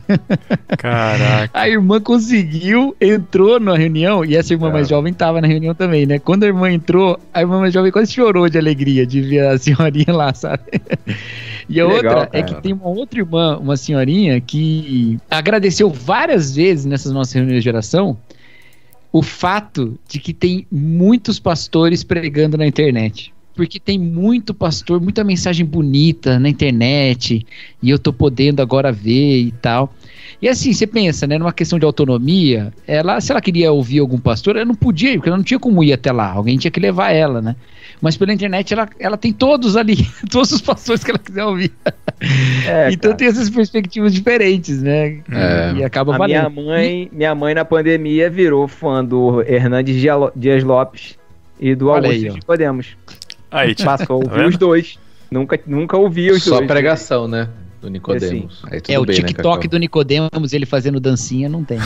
Caraca. A irmã conseguiu, entrou na reunião, e essa irmã mais jovem estava na reunião também, né? Quando a irmã entrou, a irmã mais jovem quase chorou de alegria de ver a senhorinha lá, sabe? E a outra é que tem uma outra irmã, uma senhorinha, que agradeceu várias vezes nessas nossas reuniões de oração o fato de que tem muitos pastores pregando na internet. Porque tem muito pastor, muita mensagem bonita na internet, e eu tô podendo agora ver e tal. E assim, você pensa, né, numa questão de autonomia, se ela queria ouvir algum pastor, ela não podia, porque ela não tinha como ir até lá, alguém tinha que levar ela, né? Mas pela internet ela tem todos ali, todos os pastores que ela quiser ouvir. Então cara, tem essas perspectivas diferentes, né? E acaba valendo. Minha mãe na pandemia virou fã do Hernandes Dias Lopes e do Augusto Nicodemos. Aí, passou a ouvir os dois. Nunca ouvi os dois. Só pregação, né? Do Nicodemos. Assim. Aí o TikTok do Nicodemos, ele fazendo dancinha, não tem. Né?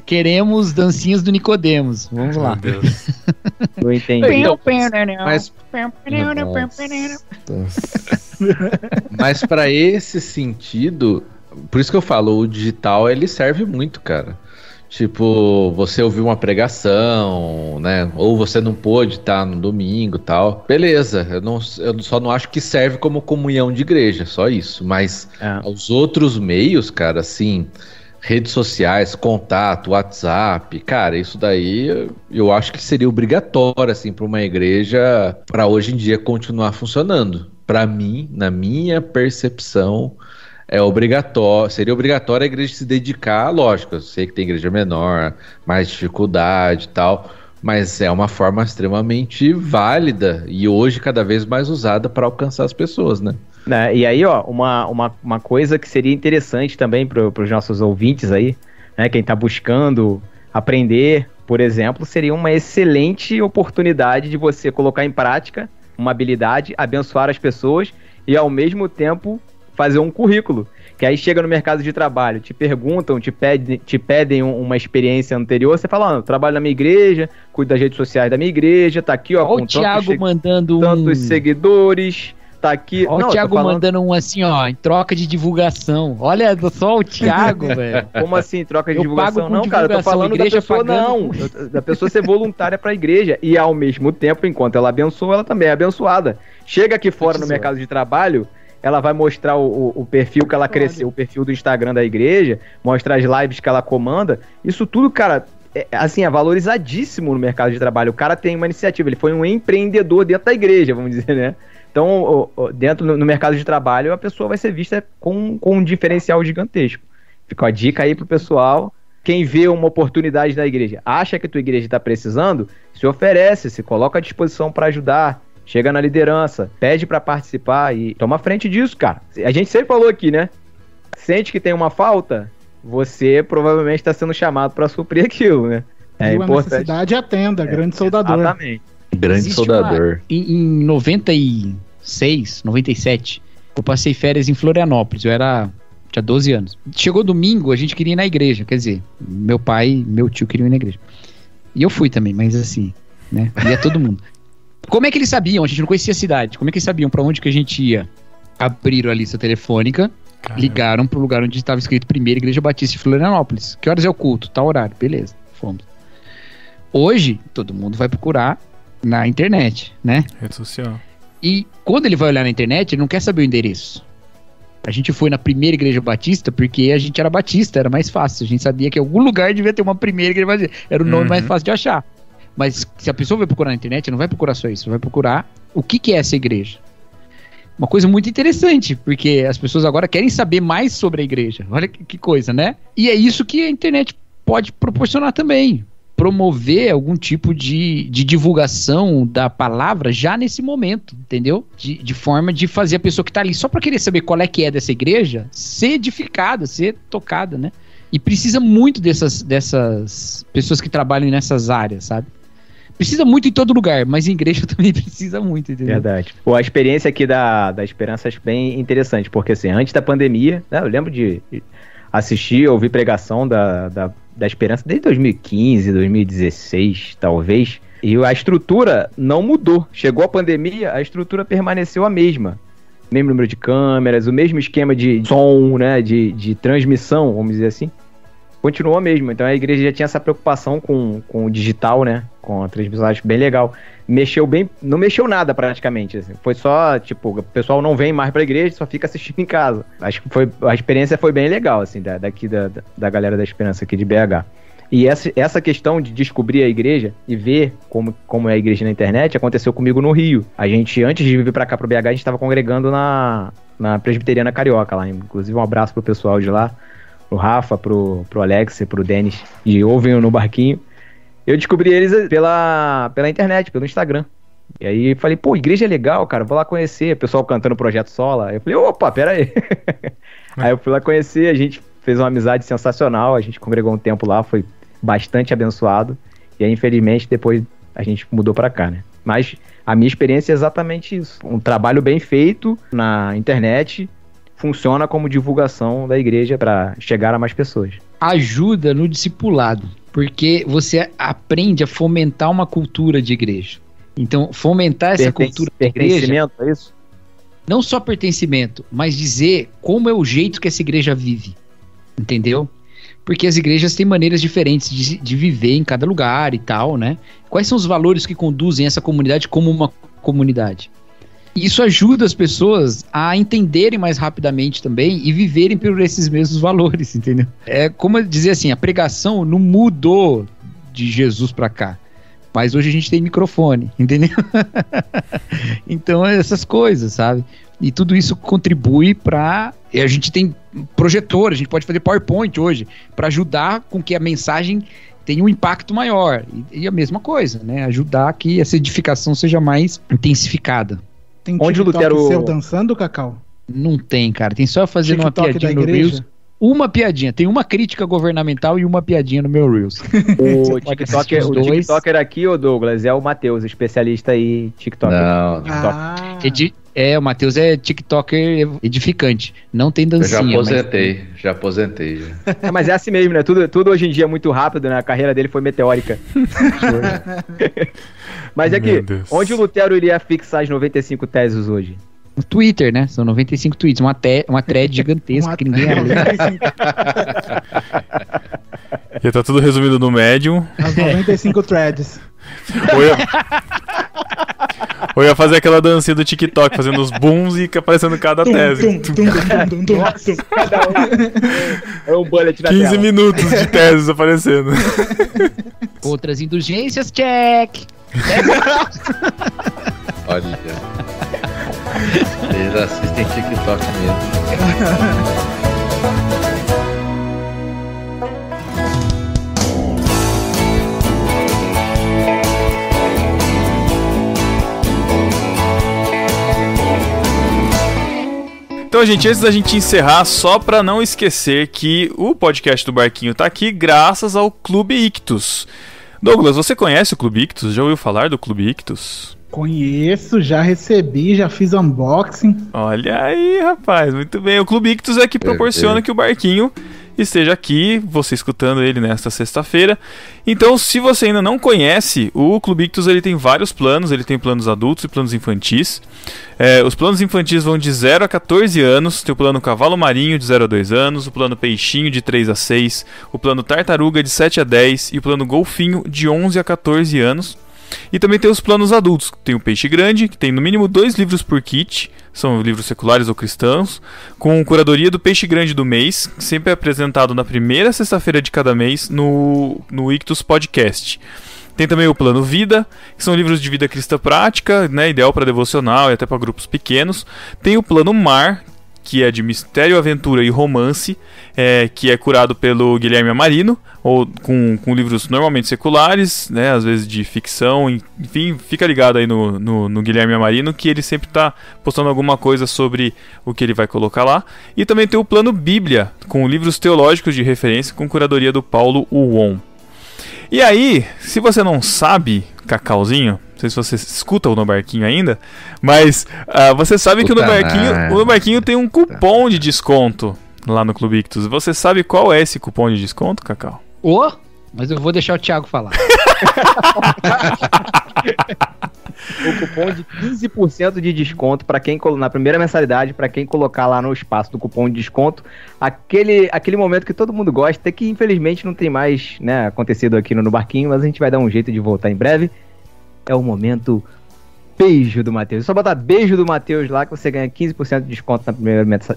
Queremos dancinhas do Nicodemos. Vamos lá. Meu Deus. Não entendi. Mas para esse sentido, por isso que eu falo, o digital ele serve muito, cara. Tipo, você ouviu uma pregação, né? Ou você não pôde estar no domingo e tal. Beleza, eu só não acho que serve como comunhão de igreja, só isso. Mas os outros meios, cara, assim, redes sociais, contato, WhatsApp, cara, isso daí eu acho que seria obrigatório, assim, para uma igreja, para hoje em dia continuar funcionando. Para mim, na minha percepção, seria obrigatório a igreja se dedicar, lógico, eu sei que tem igreja menor, mais dificuldade e tal, mas é uma forma extremamente válida e hoje cada vez mais usada para alcançar as pessoas, né? E aí, ó, uma coisa que seria interessante também para os nossos ouvintes aí, né, quem está buscando aprender, por exemplo, seria uma excelente oportunidade de você colocar em prática uma habilidade, abençoar as pessoas e ao mesmo tempo fazer um currículo, que aí chega no mercado de trabalho, te perguntam, te pedem uma experiência anterior, você fala, eu trabalho na minha igreja, cuido das redes sociais da minha igreja, tá aqui, ó, com o Thiago mandando tantos seguidores, tá aqui... Ó, o Thiago mandando um assim, ó, em troca de divulgação, olha só o Thiago, velho. Como assim, troca de divulgação? Não, cara, eu tô falando da pessoa, da pessoa ser voluntária pra igreja, e ao mesmo tempo, enquanto ela abençoa, ela também é abençoada. Chega aqui fora no mercado de trabalho, ela vai mostrar o perfil que ela cresceu, o perfil do Instagram da igreja, mostrar as lives que ela comanda. Isso tudo, cara, é valorizadíssimo no mercado de trabalho. O cara tem uma iniciativa, ele foi um empreendedor dentro da igreja, vamos dizer, né? Então, dentro no mercado de trabalho, a pessoa vai ser vista com um diferencial gigantesco. Fica a dica aí pro pessoal. Quem vê uma oportunidade na igreja, acha que a tua igreja está precisando, se oferece, se coloca à disposição para ajudar. Chega na liderança, pede pra participar e toma frente disso, cara. A gente sempre falou aqui, né? Sente que tem uma falta, você provavelmente está sendo chamado pra suprir aquilo, né? É importante. A necessidade atenda, grande soldador. Exatamente. Grande soldador. Em 96, 97, eu passei férias em Florianópolis, tinha 12 anos. Chegou domingo, a gente queria ir na igreja, quer dizer, meu pai e meu tio queriam ir na igreja. E eu fui também, mas assim, né? Ia todo mundo. Como é que eles sabiam? A gente não conhecia a cidade. Como é que eles sabiam pra onde que a gente ia? Abriram a lista telefônica, ligaram pro lugar onde estava escrito Primeira Igreja Batista de Florianópolis. Que horas é o culto? Tal horário. Beleza, fomos. Hoje, todo mundo vai procurar na internet, né? Rede social. E quando ele vai olhar na internet, ele não quer saber o endereço. A gente foi na Primeira Igreja Batista porque a gente era batista, era mais fácil. A gente sabia que em algum lugar devia ter uma Primeira Igreja Batista. Era o nome mais fácil de achar. Mas se a pessoa vai procurar na internet, não vai procurar só isso, vai procurar o que é essa igreja. Uma coisa muito interessante, porque as pessoas agora querem saber mais sobre a igreja. Olha que coisa, né? E é isso que a internet pode proporcionar também. Promover algum tipo de divulgação da palavra já nesse momento, entendeu? De forma de fazer a pessoa que está ali só para querer saber qual é que é dessa igreja ser edificada, ser tocada, né? E precisa muito dessas pessoas que trabalham nessas áreas, sabe? Precisa muito em todo lugar, mas em igreja também precisa muito, entendeu? Verdade. Pô, a experiência aqui da Esperança é bem interessante, porque assim, antes da pandemia, né, eu lembro de assistir, ouvir pregação da Esperança desde 2015, 2016, talvez, e a estrutura não mudou. Chegou a pandemia, a estrutura permaneceu a mesma. O mesmo número de câmeras, o mesmo esquema de som, né, de transmissão, vamos dizer assim, continuou a mesma. Então a igreja já tinha essa preocupação com o digital, né, com a transmissão, acho bem legal. Não mexeu nada praticamente, assim. Foi só, tipo, o pessoal não vem mais pra igreja, só fica assistindo em casa. Acho que a experiência foi bem legal, assim, da galera da Esperança aqui de BH. E essa questão de descobrir a igreja e ver como é a igreja na internet aconteceu comigo no Rio. A gente, antes de vir pra cá pro BH, a gente tava congregando na Presbiteriana Carioca lá. Inclusive, um abraço pro pessoal de lá, pro Rafa, pro Alex e pro Denis, de Ouvem no Barquinho. Eu descobri eles pela internet, pelo Instagram. E aí falei, pô, igreja é legal, cara, vou lá conhecer. O pessoal cantando Projeto Sola. Aí eu falei, opa, pera aí. Aí eu fui lá conhecer, a gente fez uma amizade sensacional, a gente congregou um tempo lá, foi bastante abençoado. E aí, infelizmente, depois a gente mudou pra cá, né? Mas a minha experiência é exatamente isso. Um trabalho bem feito na internet funciona como divulgação da igreja para chegar a mais pessoas. Ajuda no discipulado, porque você aprende a fomentar uma cultura de igreja. Então, fomentar essa cultura de igreja... Pertencimento, é isso? Não só pertencimento, mas dizer como é o jeito que essa igreja vive. Entendeu? Porque as igrejas têm maneiras diferentes de viver em cada lugar e tal, né? Quais são os valores que conduzem essa comunidade como uma comunidade? Isso ajuda as pessoas a entenderem mais rapidamente também e viverem por esses mesmos valores, entendeu? É como eu dizer assim, a pregação não mudou de Jesus pra cá, mas hoje a gente tem microfone, entendeu? Então essas coisas, sabe? E tudo isso contribui para... A gente tem projetor, a gente pode fazer PowerPoint hoje para ajudar com que a mensagem tenha um impacto maior. E a mesma coisa, né? Ajudar que essa edificação seja mais intensificada. Tem onde o TikTok Lutero... seu dançando, Cacau? Não tem, cara. Tem só fazendo uma TikTok piadinha da no igreja? Reels. Uma piadinha. Tem uma crítica governamental e uma piadinha no meu Reels. O TikToker aqui, ô Douglas, é o Matheus, especialista aí em TikTok. Não. TikTok. O Matheus é TikToker edificante. Não tem dancinha. Já aposentei. É, mas é assim mesmo, né? Tudo hoje em dia é muito rápido, né? A carreira dele foi meteórica. Mas é que, onde o Lutero iria fixar as 95 teses hoje? No Twitter, né? São 95 tweets. Uma thread gigantesca que ninguém lê. Já tá tudo resumido no Medium. As 95 threads. Ou ia fazer aquela dancinha do TikTok, fazendo os booms e aparecendo cada tese. Cada um é um bullet na 15 tela. minutos de teses aparecendo. Outras indulgências, check! Olha. Eles assistem TikTok mesmo. Então, gente, antes da gente encerrar, só pra não esquecer que o podcast do Barquinho tá aqui graças ao Clube Ictus. Douglas, você conhece o Clube Ictus? Já ouviu falar do Clube Ictus? Conheço, já recebi, já fiz unboxing. Olha aí, rapaz, muito bem. O Clube Ictus é que proporciona que o Barquinho esteja aqui, você escutando ele nesta sexta-feira. Então, se você ainda não conhece, o Clube Ictus ele tem vários planos, ele tem planos adultos e planos infantis. Os planos infantis vão de 0 a 14 anos, tem o plano Cavalo Marinho de 0 a 2 anos, o plano Peixinho de 3 a 6, o plano Tartaruga de 7 a 10 e o plano Golfinho de 11 a 14 anos. E também tem os planos adultos, tem o Peixe Grande, que tem no mínimo 2 livros por kit, são livros seculares ou cristãos, com curadoria do Peixe Grande do mês, sempre é apresentado na primeira sexta-feira de cada mês no Ictus Podcast. Tem também o Plano Vida, que são livros de vida cristã prática, né, ideal para devocional e até para grupos pequenos. Tem o Plano Mar, que é de mistério, aventura e romance, que é curado pelo Guilherme Amarino, ou com livros normalmente seculares, né, às vezes de ficção, enfim, fica ligado aí no Guilherme Amarino, que ele sempre está postando alguma coisa sobre o que ele vai colocar lá. E também tem o Plano Bíblia, com livros teológicos de referência, com curadoria do Paulo Uon. E aí, se você não sabe, Cacauzinho. Não sei se você escuta o No Barquinho ainda, mas você sabe que o No Barquinho tem um cupom de desconto lá no Clube Ictus. Você sabe qual é esse cupom de desconto, Cacau? Mas eu vou deixar o Thiago falar. O cupom de 15% de desconto para quem na primeira mensalidade, para quem colocar lá no espaço do cupom de desconto, aquele momento que todo mundo gosta, que infelizmente não tem mais, né, acontecido aqui no Barquinho, mas a gente vai dar um jeito de voltar em breve. É o momento beijo do Matheus. É só botar beijo do Matheus lá que você ganha 15% de desconto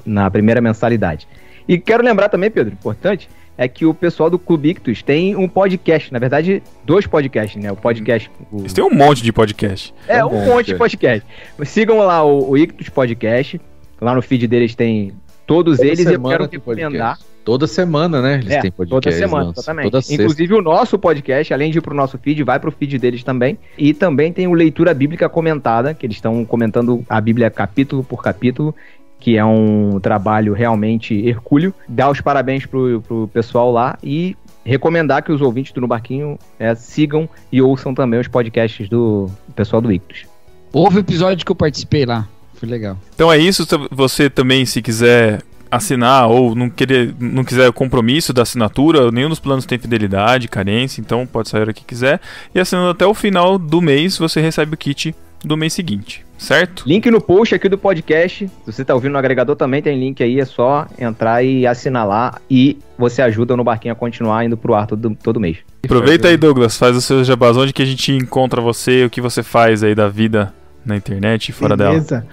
na primeira mensalidade. E quero lembrar também, Pedro, importante, é que o pessoal do Clube Ictus tem um podcast, na verdade, 2 podcasts, né? O podcast... Eles têm um monte de podcast. Um monte de podcast. Sigam lá o Ictus Podcast, lá no feed deles tem todos eles, e eu quero recomendar... Toda semana, né? Eles têm podcast. Toda semana, exatamente. Inclusive o nosso podcast, além de ir pro nosso feed, vai pro feed deles também. E também tem o Leitura Bíblica Comentada, que eles estão comentando a Bíblia capítulo por capítulo, que é um trabalho realmente hercúleo. Dar os parabéns pro pessoal lá e recomendar que os ouvintes do No Barquinho sigam e ouçam também os podcasts do pessoal do Ictus. Houve episódio que eu participei lá, foi legal. Então é isso, você também, se quiser assinar ou não quiser compromisso da assinatura, nenhum dos planos tem fidelidade, carência, então pode sair o que quiser. E assinando até o final do mês, você recebe o kit do mês seguinte, certo? Link no post aqui do podcast. Se você tá ouvindo no agregador, também tem link aí, é só entrar e assinar lá e você ajuda o No Barquinho a continuar indo pro ar todo mês. Aproveita aí, Douglas, faz o seu jabazão de que a gente encontra você, o que você faz aí da vida na internet e fora dela. Beleza.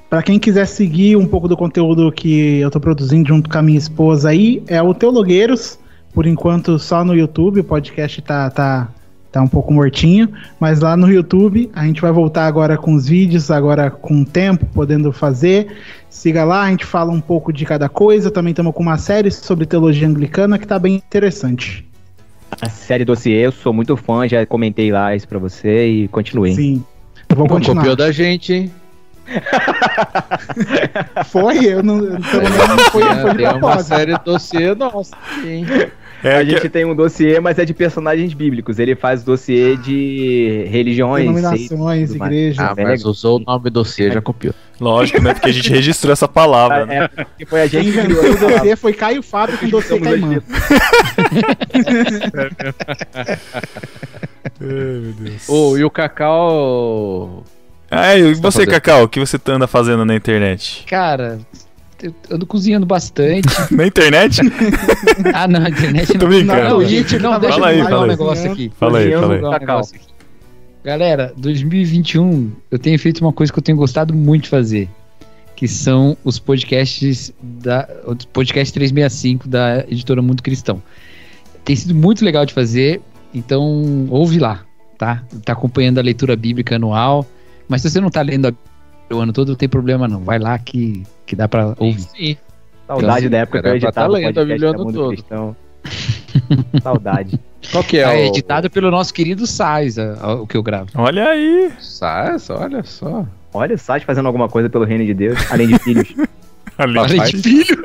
Para quem quiser seguir um pouco do conteúdo que eu tô produzindo junto com a minha esposa aí, é o Teologueiros, por enquanto só no YouTube, o podcast tá um pouco mortinho, mas lá no YouTube a gente vai voltar agora com os vídeos, agora com tempo, podendo fazer. Siga lá, a gente fala um pouco de cada coisa, também estamos com uma série sobre teologia anglicana que tá bem interessante. A série Dossiê, eu sou muito fã, já comentei lá isso pra você e continuei. Sim, eu vou continuar. Copiou da gente, hein? Foi? Eu não, pelo menos não foi de tem uma série Dossiê nossa, sim. A gente tem um dossiê, mas é de personagens bíblicos. Ele faz dossiê de religiões, denominações, igrejas. Mas usou o nome dossiê, já copiou. Lógico, né? Porque a gente registrou essa palavra. Né? Porque foi a gente que criou o dossiê, foi Caio Fábio com dossiê Caimã. Meu Deus. E o Cacau... E você, Cacau, o que você anda fazendo na internet? Cara... Eu ando cozinhando bastante. Na internet? Não, na internet não. Tô brincando. Não, gente, não, deixa eu falar um negócio aqui. Fala aí. Galera, 2021 eu tenho feito uma coisa que eu tenho gostado muito de fazer, que são os podcasts 365 da editora Mundo Cristão. Tem sido muito legal de fazer, então ouve lá, tá? Tá acompanhando a leitura bíblica anual, mas se você não tá lendo o ano todo, não tem problema não. Vai lá que dá pra ouvir. Sim. Saudade da época que eu editava o podcast da Mundo Cristão. Saudade. Qual que é? Editado pelo nosso querido Sais, o que eu gravo. Olha aí. Sais, olha só. Olha o Sais fazendo alguma coisa pelo reino de Deus, além de filhos. além de filho.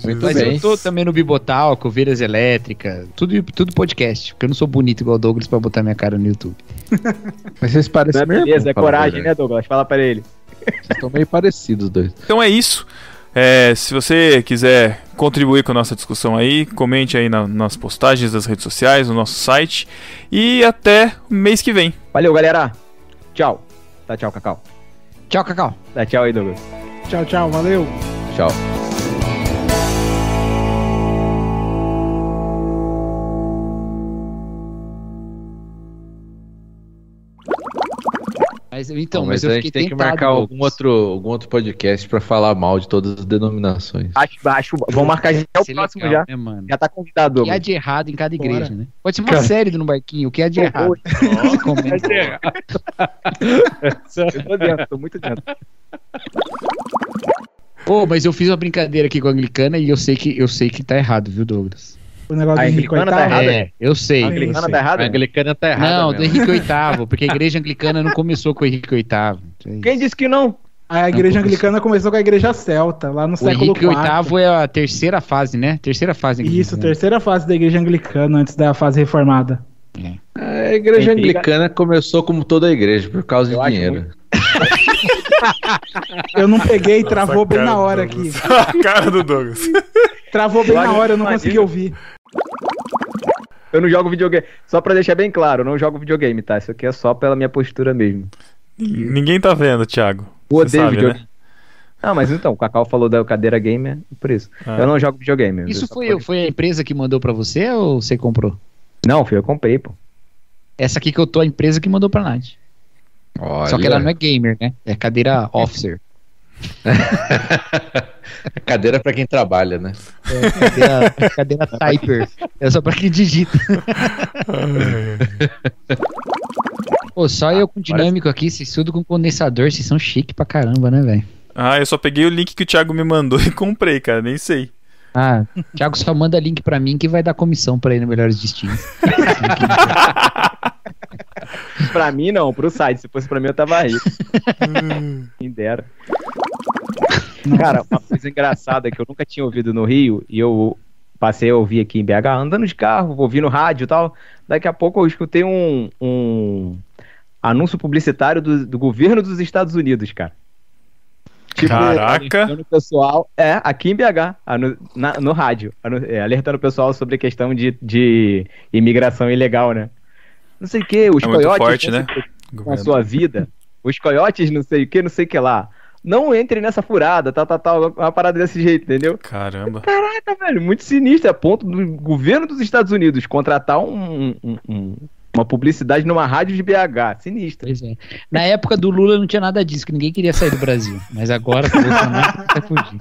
Muito Mas bem. eu tô também no Bibotalco, Ovelhas Elétricas, tudo podcast, porque eu não sou bonito igual o Douglas pra botar minha cara no YouTube. Mas vocês parecem mesmo. Beleza, é coragem, né, Douglas? Fala pra ele. Vocês estão meio parecidos os dois. Então é isso. Se você quiser contribuir com a nossa discussão aí, comente aí nas postagens das redes sociais, no nosso site. E até mês que vem. Valeu, galera. Tchau. Dá tchau, Cacau. Tchau, Cacau. Dá tchau aí, Douglas. Tchau, valeu. Tchau. Mas eu a fiquei gente tem que tentado, marcar algum outro podcast pra falar mal de todas as denominações. Acho vamos marcar já o próximo legal, já. né, mano? Já tá convidado. O que há de errado em cada igreja, né? Pode ser uma série do No Barquinho, o que há de errado. Eu tô dentro, tô muito dentro. Mas eu fiz uma brincadeira aqui com a Anglicana e eu sei que tá errado, viu, Douglas? O negócio do Henrique VIII tá errado. Eu sei. A Anglicana tá errada? A Anglicana tá errada. Não, do Henrique VIII, porque a igreja anglicana não começou com o Henrique VIII. Quem disse que não? A igreja anglicana começou com a igreja celta, lá no O século Henrique IV. VIII é a terceira fase, né? Terceira fase. Isso, terceira fase da igreja anglicana, antes da fase reformada. A igreja Tem briga. anglicana começou como toda a igreja, por causa Eu de acho dinheiro. Eu não peguei, Nossa, travou bem cara na do hora aqui. Douglas. A cara do Douglas. Travou bem Eu na acho hora, eu não maneiro. consegui ouvir. Eu não jogo videogame. Só pra deixar bem claro, eu não jogo videogame, tá? Isso aqui é só pela minha postura mesmo. Ninguém tá vendo, Thiago. Eu Você odeio sabe, videogame. né? Ah, mas então, o Cacau falou da cadeira gamer, por isso. Ah. Eu não jogo videogame. Isso eu só foi a empresa que mandou pra você ou você comprou? Não, filho, eu comprei, pô. Essa aqui que eu tô, a empresa que mandou pra Nath. Olha. Só que ela não é gamer, né? É cadeira officer. Cadeira pra quem trabalha, né? É cadeira typer. É só pra quem digita. Pô, só eu com dinâmico aqui, vocês tudo com condensador, vocês são chique pra caramba, né, velho? Ah, eu só peguei o link que o Thiago me mandou e comprei, cara. Nem sei. Ah, Thiago só manda link pra mim que vai dar comissão pra ele no Melhores Destinos. Pra mim, não, pro site. Se fosse pra mim, eu tava rico. Quem dera. Cara, uma coisa engraçada que eu nunca tinha ouvido no Rio, e eu passei a ouvir aqui em BH, andando de carro, ouvi no rádio e tal. Daqui a pouco eu escutei um anúncio publicitário do governo dos Estados Unidos, cara. Caraca. Alertando o pessoal, aqui em BH, no rádio, alertando o pessoal sobre a questão de imigração ilegal, né? Não sei o que, os É muito coiotes forte, não né? sei o que com a sua vida, os coiotes não sei o que lá. Não entre nessa furada, tal, uma parada desse jeito, entendeu? Caramba. Caraca, velho, muito sinistro, a ponto do governo dos Estados Unidos contratar uma publicidade numa rádio de BH, sinistro. Pois é. Na época do Lula não tinha nada disso, que ninguém queria sair do Brasil. Mas agora, com o Bolsonaro, vai fugir.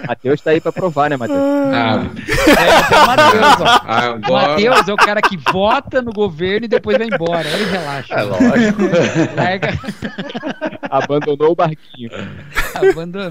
Matheus tá aí pra provar, né, Matheus? É o Matheus, ó. O Agora... Matheus é o cara que vota no governo e depois vai embora. Ele relaxa. É lógico. Larga, Abandonou o barquinho. abandonou.